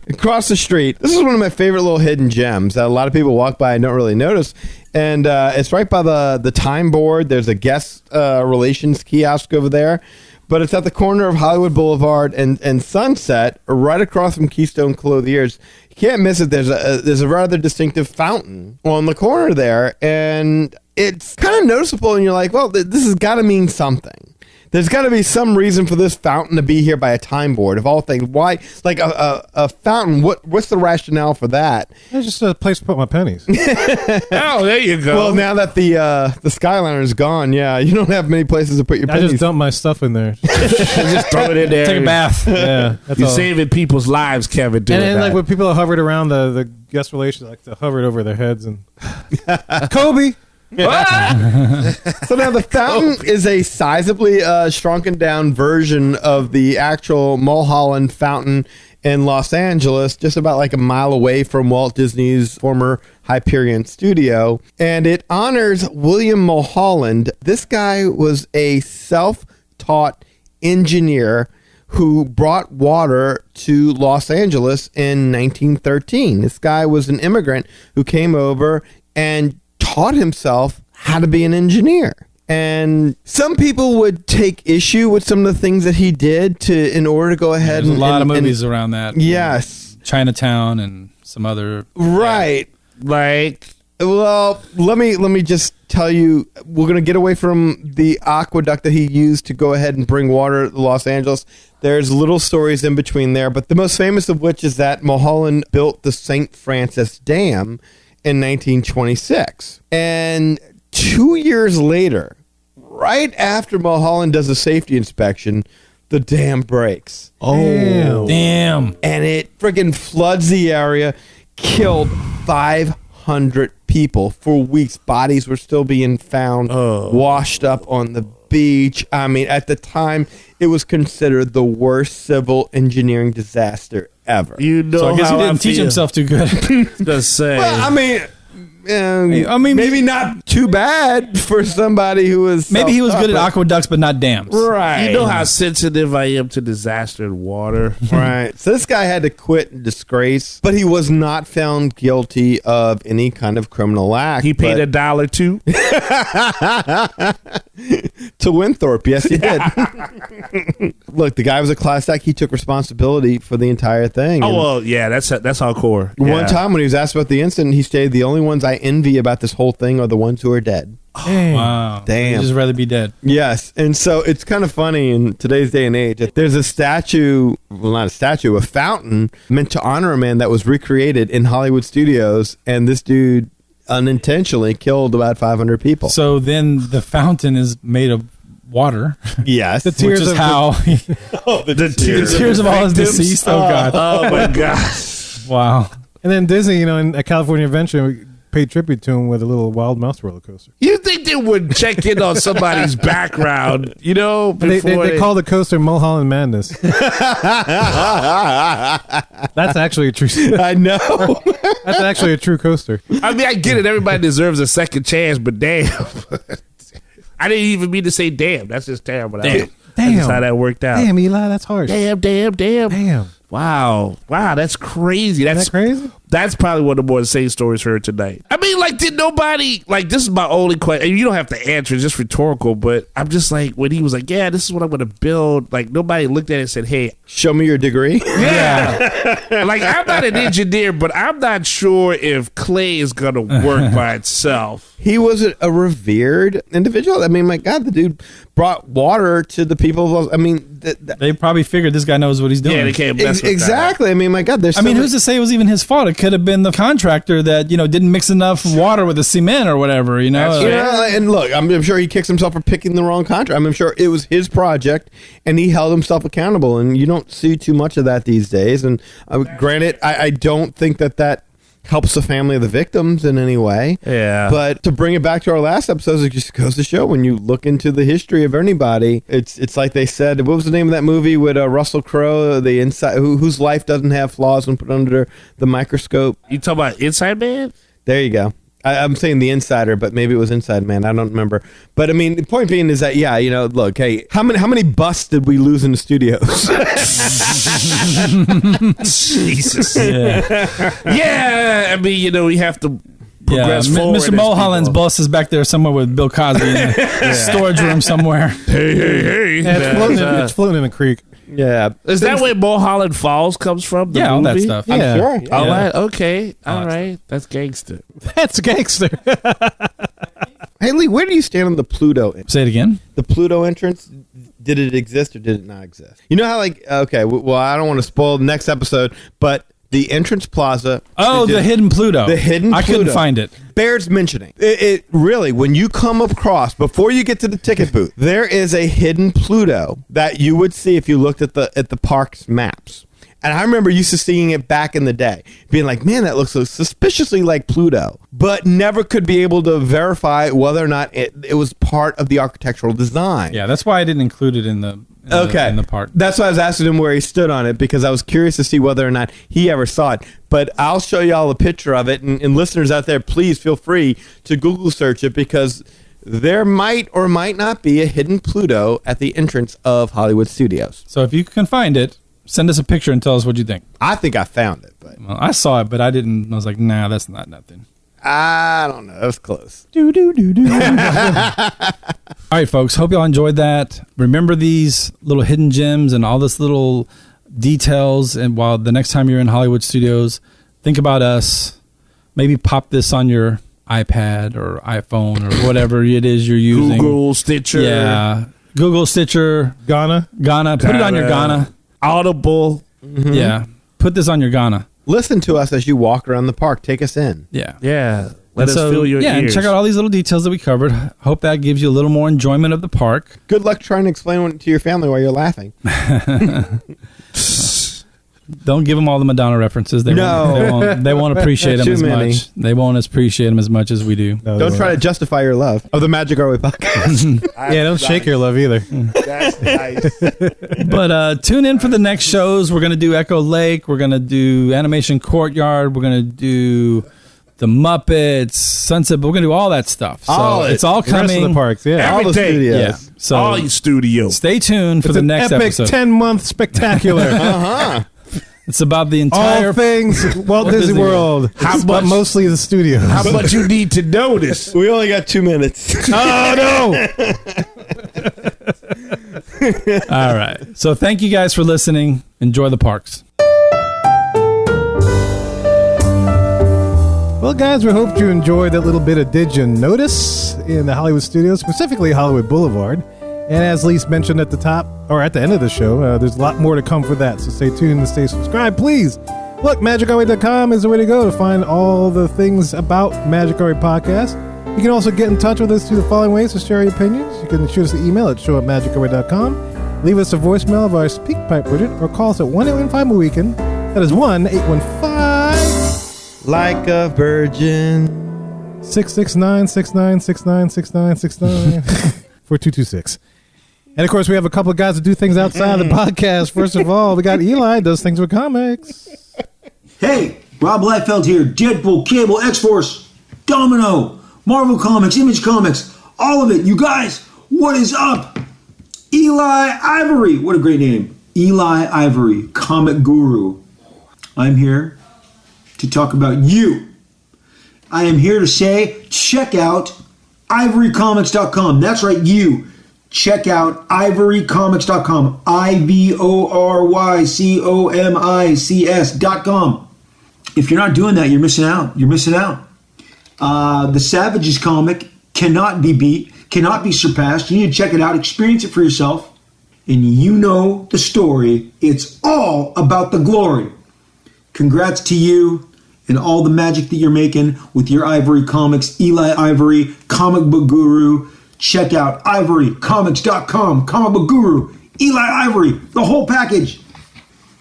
Across the street. This is one of my favorite little hidden gems that a lot of people walk by and don't really notice. And it's right by the time board. There's a guest relations kiosk over there. But it's at the corner of Hollywood Boulevard and Sunset, right across from Keystone Clothiers. You can't miss it. There's a rather distinctive fountain on the corner there. And it's kind of noticeable. And you're like, well, this has got to mean something. There's got to be some reason for this fountain to be here by a time board of all things. Why, like a fountain? What's the rationale for that? It's just a place to put my pennies. Oh, there you go. Well, now that the Skyliner is gone, yeah, you don't have many places to put your I pennies. just dump my stuff in there. just throw it in there. Take a bath. Yeah, that's You're all. saving people's lives, Kevin. Doing And then, like that. when people hovered around the guest relations, like they hovered over their heads and Kobe. So now the fountain is a sizably shrunken down version of the actual Mulholland Fountain in Los Angeles, just about like a mile away from Walt Disney's former Hyperion studio. And it honors William Mulholland. This guy was a self-taught engineer who brought water to Los Angeles in 1913. This guy was an immigrant who came over and taught himself how to be an engineer. And some people would take issue with some of the things that he did in order to go ahead There's and a lot of and- movies around that. Yes. Chinatown and some other. Right. like, Well, let me just tell you, we're going to get away from the aqueduct that he used to go ahead and bring water to Los Angeles. There's little stories in between there, but the most famous of which is that Mulholland built the St. Francis Dam in 1926. And 2 years later, right after Mulholland does a safety inspection, the dam breaks. Damn. And it freaking floods the area, killed 500 people. people for weeks. Bodies were still being found, washed up on the beach. I mean, at the time, it was considered the worst civil engineering disaster ever. You know, So I guess he how didn't teach feel. himself too good. Just say. Well, I mean, maybe not too bad for somebody who was. Maybe he was good at aqueducts, but not dams. Right. You know how sensitive I am to disaster and water. Right. So this guy had to quit in disgrace, but he was not found guilty of any kind of criminal act. He paid $1 too. To Winthrop. Yes, he did. Look, the guy was a class act. He took responsibility for the entire thing. Oh And well, yeah, that's hardcore. one Yeah. time when he was asked about the incident, he stated, "The only ones I envy about this whole thing are the ones who are dead." Wow. Damn. You'd just rather be dead. Yes, and so it's kind of funny in today's day and age. There's a statue, well, not a statue, a fountain meant to honor a man that was recreated in Hollywood studios, and this dude unintentionally killed about 500 people. So then the fountain is made of water, Yes, which is how The the tears of all his deceased. Oh, God. Oh my gosh. Wow. And then Disney, in a California Adventure, paid tribute to him with a little Wild Mouse roller coaster. You think they would check in on somebody's background, before They call the coaster Mulholland Madness. That's actually a true. I know. That's actually a true coaster. I mean, I get it. Everybody deserves a second chance, but damn. I didn't even mean to say damn. That's just terrible. That's just how that worked out. Damn, Eli, that's harsh. Damn. Wow, that's crazy. Isn't that crazy? That's probably one of the more insane stories heard tonight. I mean, did nobody, this is my only question, and you don't have to answer, it's just rhetorical, but I'm just when he was like, yeah, this is what I'm going to build, nobody looked at it and said, hey, Show me your degree. yeah. I'm not an engineer, but I'm not sure if clay is going to work by itself. He was a revered individual. I mean, my God, the dude brought water to the people. I mean, They probably figured this guy knows what he's doing. Yeah, they can't mess with exactly. I mean, my God, there's. Who's to say it was even his fault? It could have been the contractor that didn't mix enough water with the cement or whatever. And look, I'm sure he kicks himself for picking the wrong contract. I'm sure it was his project, and he held himself accountable. And you don't see too much of that these days. And granted, I don't think that helps the family of the victims in any way. Yeah. But to bring it back to our last episode, it just goes to show when you look into the history of anybody, it's like they said, what was the name of that movie with Russell Crowe, the inside, whose life doesn't have flaws when put under the microscope? You talking about Inside Man? There you go. I'm saying The Insider, but maybe it was Inside Man. I don't remember. But I mean, the point being is that, look, hey, how many busts did we lose in the studios? Jesus. Yeah. I mean, we have to progress forward. Mr. Mulholland's bus is back there somewhere with Bill Cosby in a storage room somewhere. Hey. Yeah, it's floating in a creek. Yeah. Is that where Mulholland Falls comes from? The All that movie? stuff. I'm sure. All right. Okay. All right. That's gangster. That's gangster. Hey, Lee, where do you stand on the Pluto? Say it again. The Pluto entrance, did it exist or did it not exist? You know how, well, I don't want to spoil the next episode, but the entrance plaza. Oh, the hidden Pluto. The hidden I Pluto. couldn't find it. Bears mentioning. It really, when you come across, before you get to the ticket booth, there is a hidden Pluto that you would see if you looked at the park's maps. And I remember used to seeing it back in the day, being like, man, that looks so suspiciously like Pluto, but never could be able to verify whether or not it was part of the architectural design. Yeah, that's why I didn't include it in the part. That's why I was asking him where he stood on it, because I was curious to see whether or not he ever saw it. But I'll show you all a picture of it, and listeners out there, please feel free to Google search it, because there might or might not be a hidden Pluto at the entrance of Hollywood Studios. So if you can find it, send us a picture and tell us what you think. I think I found it, but Well, I saw it, but I didn't. I was like, nah, that's not nothing. I don't know. That was close. All right, folks. Hope y'all enjoyed that. Remember these little hidden gems and all this little details. And while the next time you're in Hollywood Studios, think about us. Maybe pop this on your iPad or iPhone or whatever it is you're using. Google, Stitcher. Yeah. Google, Stitcher. Ghana. Put it on your Ghana. Audible. Mm-hmm. Yeah. Put this on your Ghana. Listen to us as you walk around the park. Take us in. Yeah. Yeah. Let us feel your ears. And check out all these little details that we covered. Hope that gives you a little more enjoyment of the park. Good luck trying to explain it to your family while you're laughing. Don't give them all the Madonna references. They won't appreciate them Too as many. much. They won't appreciate them as much as we do. No, Don't try to justify your love of the Magic Our Way podcast. Yeah, don't shake your love either. That's nice. But tune in for the next shows. We're going to do Echo Lake. We're going to do Animation Courtyard. We're going to do the Muppets, Sunset. We're going to do all that stuff. So it's all The rest of coming. the parks, yeah. All the Everything. studios. Yeah. So All your studios. stay tuned for It's the an next epic episode. 10-month spectacular. It's about the All entire. things Walt Disney Disney World, How but much- mostly the studios. How much you need to know this? We only got 2 minutes. Oh, no! All right. So thank you guys for listening. Enjoy the parks. Well, guys, we hope you enjoyed that little bit of Did You Notice in the Hollywood studios, specifically Hollywood Boulevard. And as Lise mentioned at the top, or at the end of the show, there's a lot more to come for that. So stay tuned and stay subscribed, please. Look, MagicOurWay.com is the way to go to find all the things about Magic Our Way Podcast. You can also get in touch with us through the following ways to share your opinions. You can shoot us an email at show@magicourway.com, leave us a voicemail of our speak pipe widget, or call us at 1-815-MOWEEKEND. That is 1-815- Like a virgin. 669-6969-6969 4226. And of course, we have a couple of guys that do things outside of the podcast. First of all, we got Eli, does things with comics. Hey, Rob Liefeld here. Deadpool, Cable, X-Force, Domino, Marvel Comics, Image Comics, all of it. You guys, what is up? Eli Ivory. What a great name. Eli Ivory, comic guru. I'm here to talk about you. I am here to say, check out ivorycomics.com. That's right, you. Check out ivorycomics.com. ivorycomics.com. If you're not doing that, you're missing out. You're missing out. The Savages comic cannot be beat, cannot be surpassed. You need to check it out, experience it for yourself, and you know the story. It's all about the glory. Congrats to you and all the magic that you're making with your Ivory Comics. Eli Ivory, comic book guru. Check out ivorycomics.com, comic book guru. Eli Ivory, the whole package.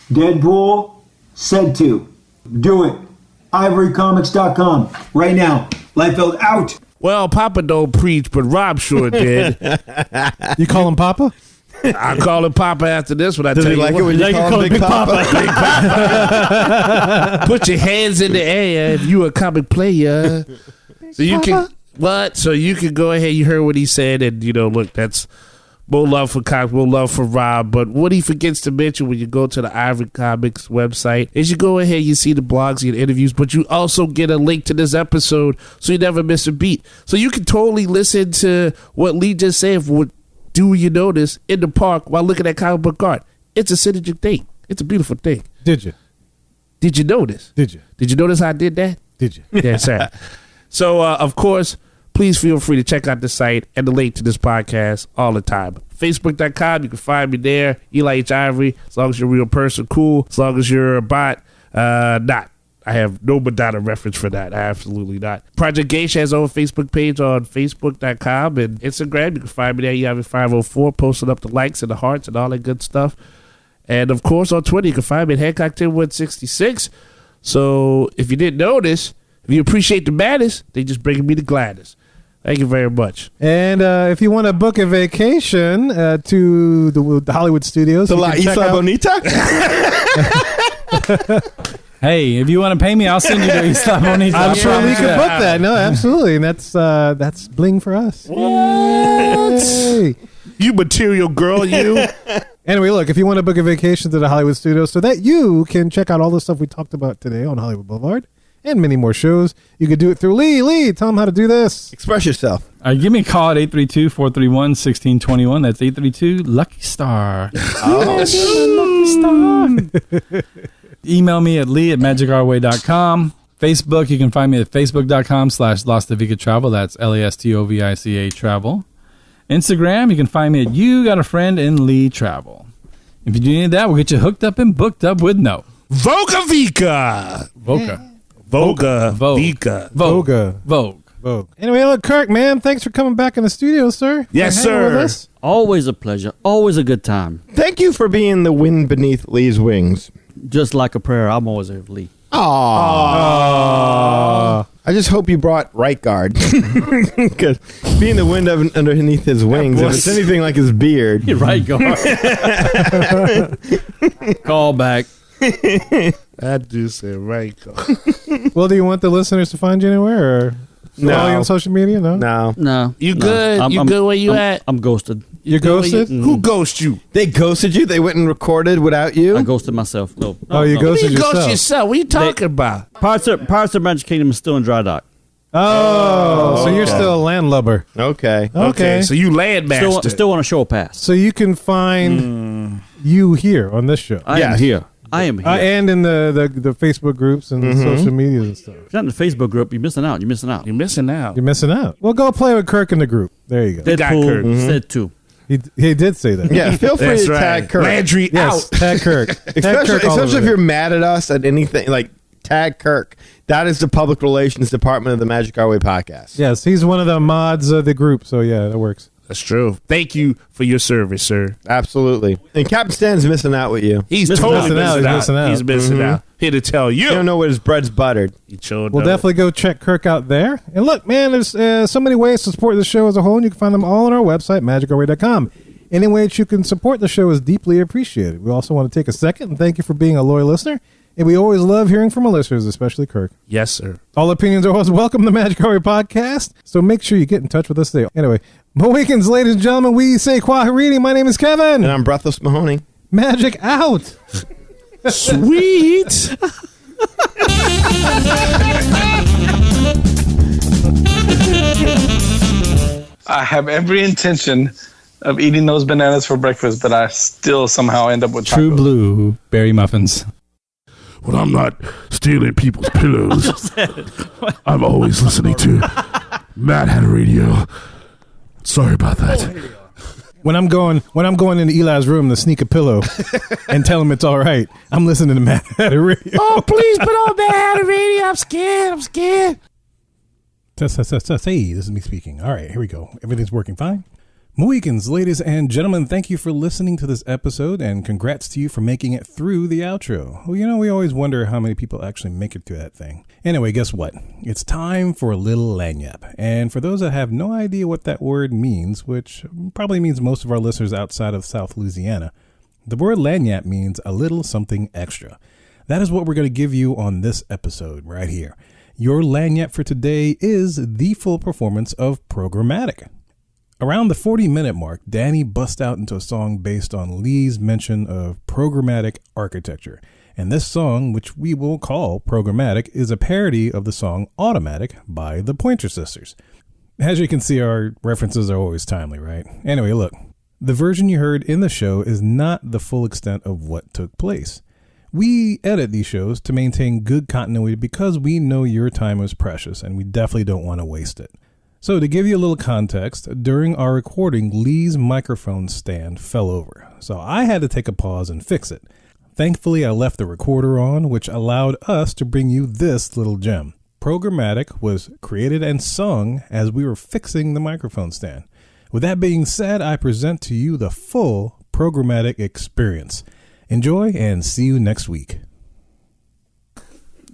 Deadpool said to. Do it. ivorycomics.com. Right now. Liefeld out. Well, Papa don't preach, but Rob sure did. You call him Papa? I call him Papa after this one. I Does tell he you like what, it when you call him Big Papa? put your hands in the air if you a comic player. So you can So you can go ahead. You heard what he said, and look, that's more love for comics, more love for Rob. But what he forgets to mention when you go to the Ivory Comics website is you go ahead, you see the blogs, you get interviews, but you also get a link to this episode, so you never miss a beat. So you can totally listen to what Lee just said. What do you notice in the park while looking at comic book art? It's a synergistic thing. It's a beautiful thing. Did you? Did you notice? Did you? Did you notice how I did that? Did you? Yes, sir. So, of course, please feel free to check out the site and the link to this podcast all the time. Facebook.com, you can find me there. Eli H. Ivory, as long as you're a real person, cool. As long as you're a bot, not. I have no Madonna reference for that. Absolutely not. Project Geisha has our own Facebook page on Facebook.com and Instagram. You can find me there, Eli504, posting up the likes and the hearts and all that good stuff. And, of course, on Twitter, you can find me at Hancock10166. So, if you didn't notice, if you appreciate the madness, they just bringing me the gladness. Thank you very much. And if you want to book a vacation to the Hollywood studios, To you La can check Isla out- Bonita? Hey, if you want to pay me, I'll send you to Isla Bonita. I'm I sure we promise could you. book that. No, absolutely. And that's bling for us. What? Yay. You material girl, you. Anyway, look, if you want to book a vacation to the Hollywood studios so that you can check out all the stuff we talked about today on Hollywood Boulevard and many more shows, you could do it through Lee. Lee, tell them how to do this. Express yourself. Give me a call at 832-431-1621. That's 832-LUCKY STAR. Lucky Star. Email me at lee@magicourway.com. Facebook, you can find me at facebook.com/Lastovica Travel. That's LASTOVICA Travel. Instagram, you can find me at You Got a Friend in Lee Travel. If you do any of that, we'll get you hooked up and booked up with no. Voga Vika. Voca. Voga Vogue. Vika. Vogue. Voga. Vogue. Vogue. Anyway, look, Kirk, man, thanks for coming back in the studio, sir. Yes, For hanging sir. with us. Always a pleasure. Always a good time. Thank you for being the wind beneath Lee's wings. Just like a prayer, I'm always there, Lee. Aww. I just hope you brought right guard. Because being the wind underneath his wings, if it's anything like his beard. Right guard. Call back. I do say right guard. Well, do you want the listeners to find you anywhere? Or follow you on social media? No? No. You good? You good where you at? I'm ghosted. You're ghosted? Who ghosted you? They ghosted you? They went and recorded without you? I ghosted myself. No. You ghosted You yourself. ghost yourself. What are you talking about? Parts of Magic Kingdom is still in dry dock. So you're still a landlubber. Okay. Okay. So you landmaster. Still on a show pass. So you can find you here on this show. I am here. And in the Facebook groups and social media and stuff. If you're not in the Facebook group, you're missing out. You're missing out. Well, go play with Kirk in the group. There you go. Deadpool said too. He did say that. Yeah, feel free to tag Kirk. Landry Yes, out. tag Kirk. Especially if you're mad at us at anything, like tag Kirk. That is the public relations department of the Magic Our Way podcast. Yes, he's one of the mods of the group, so yeah, that works. That's true. Thank you for your service, sir. Absolutely. And Captain Stan's missing out with you. He's totally missing out. He's missing out. Here to tell you. You don't know where his bread's buttered. We'll definitely go check Kirk out there. And look, man, there's so many ways to support the show as a whole, and you can find them all on our website, magicourway.com. Any way that you can support the show is deeply appreciated. We also want to take a second and thank you for being a loyal listener. And we always love hearing from our listeners, especially Kirk. Yes, sir. All opinions are always welcome in the Magic Our Way podcast, so make sure you get in touch with us today. Anyway, Mohicans, ladies and gentlemen, we say Quaharini. My name is Kevin. And I'm Breathless Mahoney. Magic out. Sweet. I have every intention of eating those bananas for breakfast, but I still somehow end up with True tacos. Blue berry muffins. Well, I'm not stealing people's pillows. I'm always listening to Mad Hatter Radio. Sorry about that. When I'm going into Eli's room to sneak a pillow and tell him it's all right, I'm listening to Mad Hatter Radio. Oh, please put on Mad Hatter Radio. I'm scared. Hey, this is me speaking. All right, here we go. Everything's working fine. Mohicans, ladies and gentlemen, thank you for listening to this episode, and congrats to you for making it through the outro. Well, you know, we always wonder how many people actually make it through that thing. Anyway, guess what? It's time for a little lagniappe. And for those that have no idea what that word means, which probably means most of our listeners outside of South Louisiana, the word lagniappe means a little something extra. That is what we're going to give you on this episode right here. Your lagniappe for today is the full performance of Programmatic. Around the 40-minute mark, Danny busts out into a song based on Lee's mention of programmatic architecture. And this song, which we will call Programmatic, is a parody of the song Automatic by the Pointer Sisters. As you can see, our references are always timely, right? Anyway, look, the version you heard in the show is not the full extent of what took place. We edit these shows to maintain good continuity because we know your time is precious and we definitely don't want to waste it. So to give you a little context, during our recording, Lee's microphone stand fell over. So I had to take a pause and fix it. Thankfully, I left the recorder on, which allowed us to bring you this little gem. Programmatic was created and sung as we were fixing the microphone stand. With that being said, I present to you the full Programmatic experience. Enjoy and see you next week.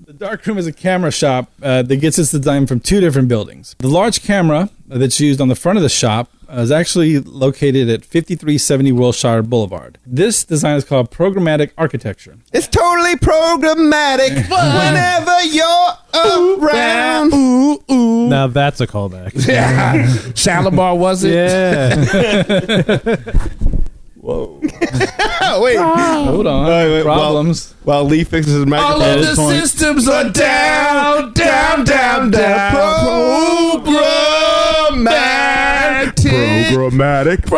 The dark room is a camera shop that gets its design from two different buildings. The large camera that's used on the front of the shop is actually located at 5370 Wilshire Boulevard. This design is called Programmatic Architecture. It's totally programmatic whenever you're around. Ooh. Now that's a callback. Yeah. Shalimar, was it? Yeah. Whoa. Wait. Hold on. Wait, Problems. While Lee fixes his microphone. All of the systems are down. Programmatic. Programmatic.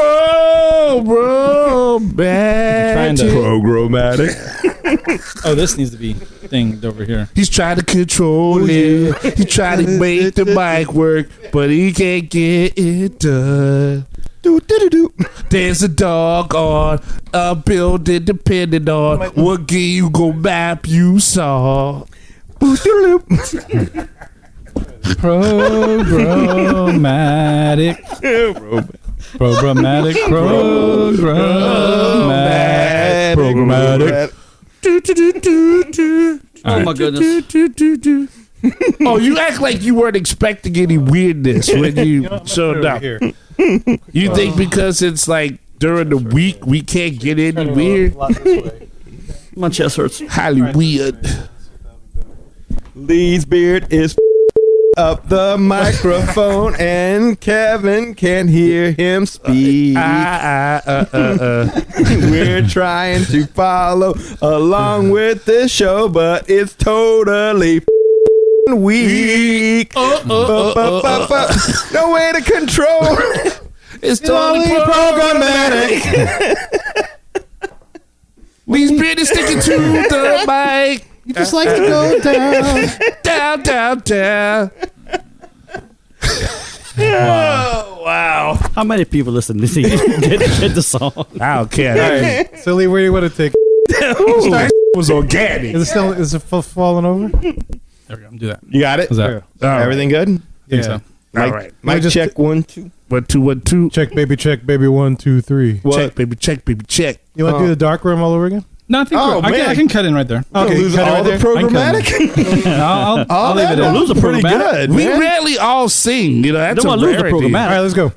Oh, this needs to be thinged over here. He's trying to control it. He's trying to make the mic work, but he can't get it done. There's a dog on a building depending on what game you go map you saw. Programmatic. Programmatic. Oh my goodness. Oh, you act like you weren't expecting any weirdness when you showed up. You think because it's like during the week we can't get any weird? My chest hurts. Highly weird. Lee's beard is up the microphone, and Kevin can't hear him speak. We're trying to follow along with the show, but it's totally weak. No way to control. It's totally programmatic. Lee's beard is sticking to the mic. He just likes to go down. Down. Wow. How many people listen to get the song? I don't care. All right. So, Lee, where do you want to take? That was organic. Is it falling over? There we go. Do that. You got it? How's that? Everything good? Think so. All right. Mic check 1, 2. 1, 2, 1, 2. Check, baby, 1, 2, 3. Check, baby, check, baby, check. You want to do the dark room all over again? No, I think I can cut in right there. Okay, lose all the programmatic. I'll leave it in. Lose a pretty programmatic. good. We man. rarely all sing. You know, that's Don't a want to lose the rarity. All programmatic. right, let's go.